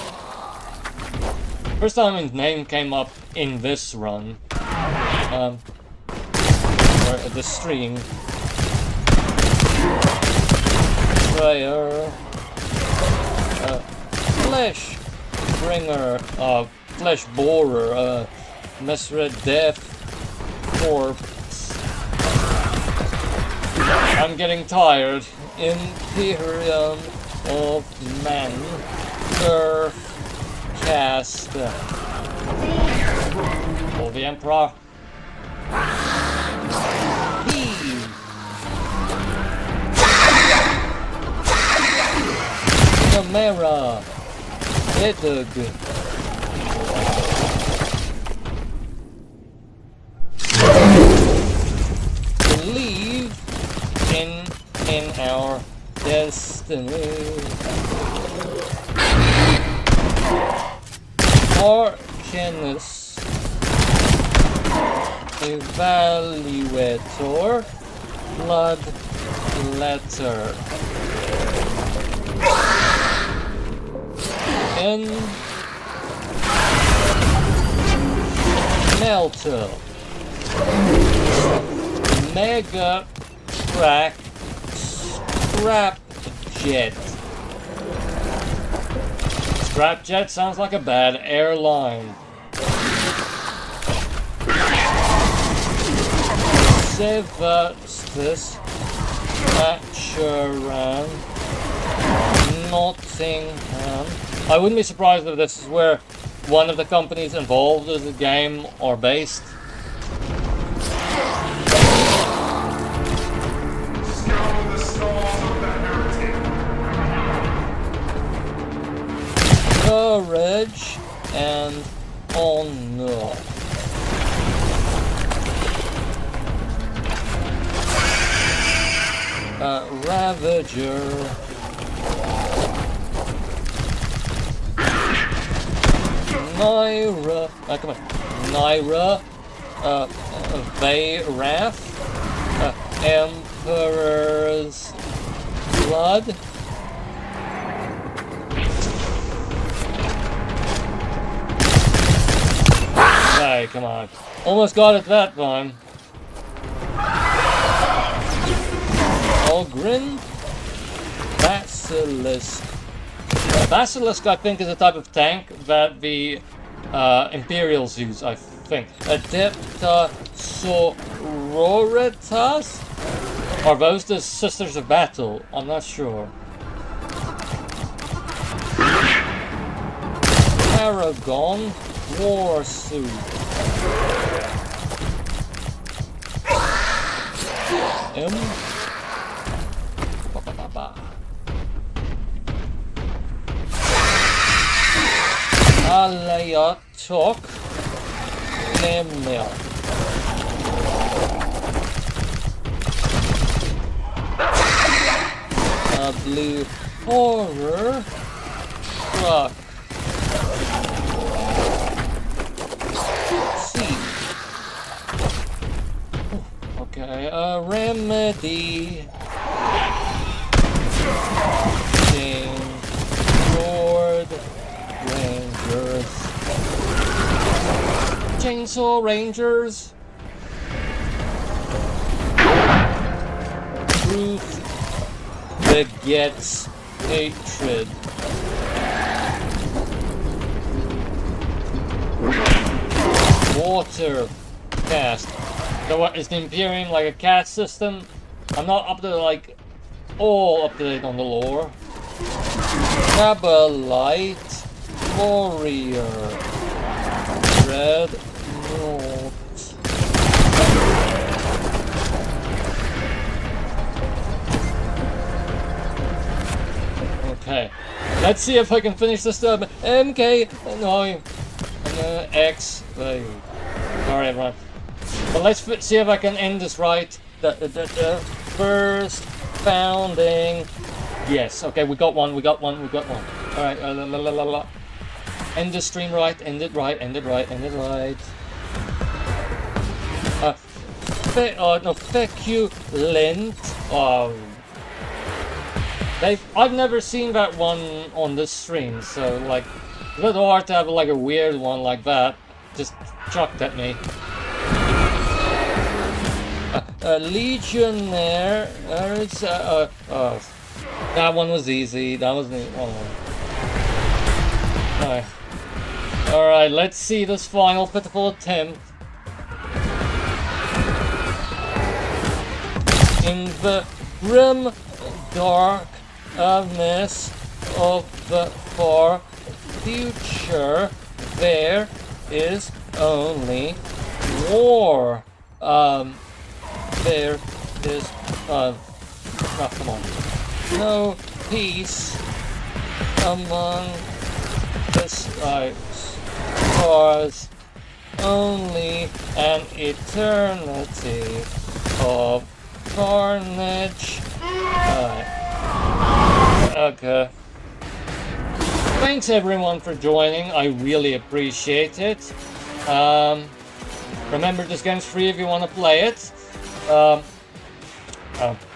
First time his name came up in this run. Or the stream. Prayer. Flesh bringer, flesh borer, Mesra Death Corpse. I'm getting tired. Imperium of Men. Earth Cast. For the Emperor. Camera. Edug. Believe in our destiny. Arcanus. Evaluator. Blood letter. Melter. Mega Crack Scrap Jet. Scrap Jet sounds like a bad airline. Sevastus Maturan Nottingham. I wouldn't be surprised if this is where one of the companies involved in the game are based. Scour the stars of the heretic. Courage and honor. Ravager. Naira. Come on. Naira. Vayraf. Emperor's Blood. Hey, come on. Almost got it that time. Ogrin. Basilisk. Basilisk, I think, is a type of tank that the Imperials use, I think. Adepta Sororitas? Are those the Sisters of Battle? I'm not sure. Paragon War Suit. Alayatok Nemel. Blue Horror Truck. See. Okay, Remedy. King Lord Rangers. Chainsaw Rangers. Truth begets hatred. Water cast. So what is the Imperium like a cast system? I'm not up to like all up to date on the lore. Cabalite Warrior. Red Note. Okay, let's see if I can finish this stuff. MK, no, X. Sorry, everyone. But let's see if I can end this right. The first founding. Yes. Okay, we got one. All right. End the stream right. End it right. No, feculent. I've never seen that one on this stream, so like, it's a little hard to have like a weird one like that just chucked at me. Legionnaire. That one was easy. That was the. All right. Let's see this final pitiful attempt. In the grim darkness of the far future, there is only war. There is oh, come on. No peace among the stars. Only an eternity of carnage. Okay. Thanks everyone for joining. I really appreciate it. Remember, this game's free if you want to play it.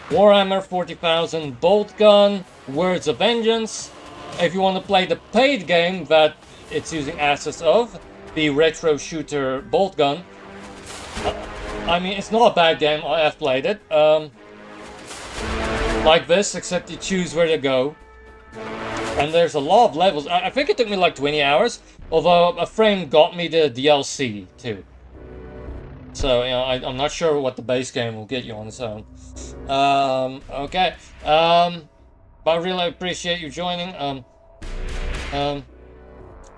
Warhammer 40,000 Boltgun, Words of Vengeance. If you want to play the paid game that it's using assets of, the retro shooter Boltgun. I mean, it's not a bad game. I have played it. Like this, except you choose where to go. And there's a lot of levels. I think it took me like 20 hours. Although a friend got me the DLC too. So, you know, I'm not sure what the base game will get you on its own. Okay. But I really appreciate you joining.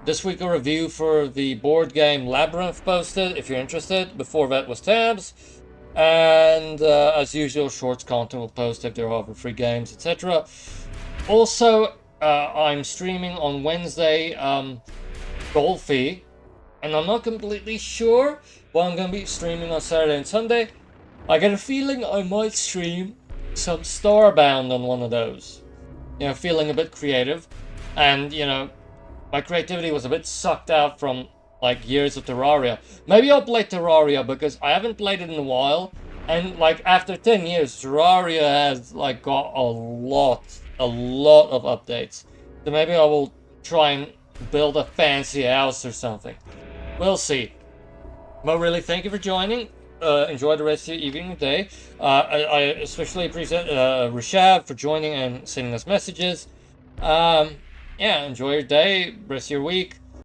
This week a review for the board game Labyrinth posted, if you're interested. Before that was Tabs. And as usual, shorts content will post if there are other free games, etc. Also, I'm streaming on Wednesday, Golfy. And I'm not completely sure what I'm going to be streaming on Saturday and Sunday. I get a feeling I might stream some Starbound on one of those. You know, feeling a bit creative. And, you know, my creativity was a bit sucked out from, like, years of Terraria. Maybe I'll play Terraria because I haven't played it in a while. And, like, after 10 years, Terraria has, like, got a lot of updates. So maybe I will try and build a fancy house or something. We'll see. But really, thank you for joining. Enjoy the rest of your evening and day. I especially appreciate Rishav for joining and sending us messages. Yeah, enjoy your day, rest of your week.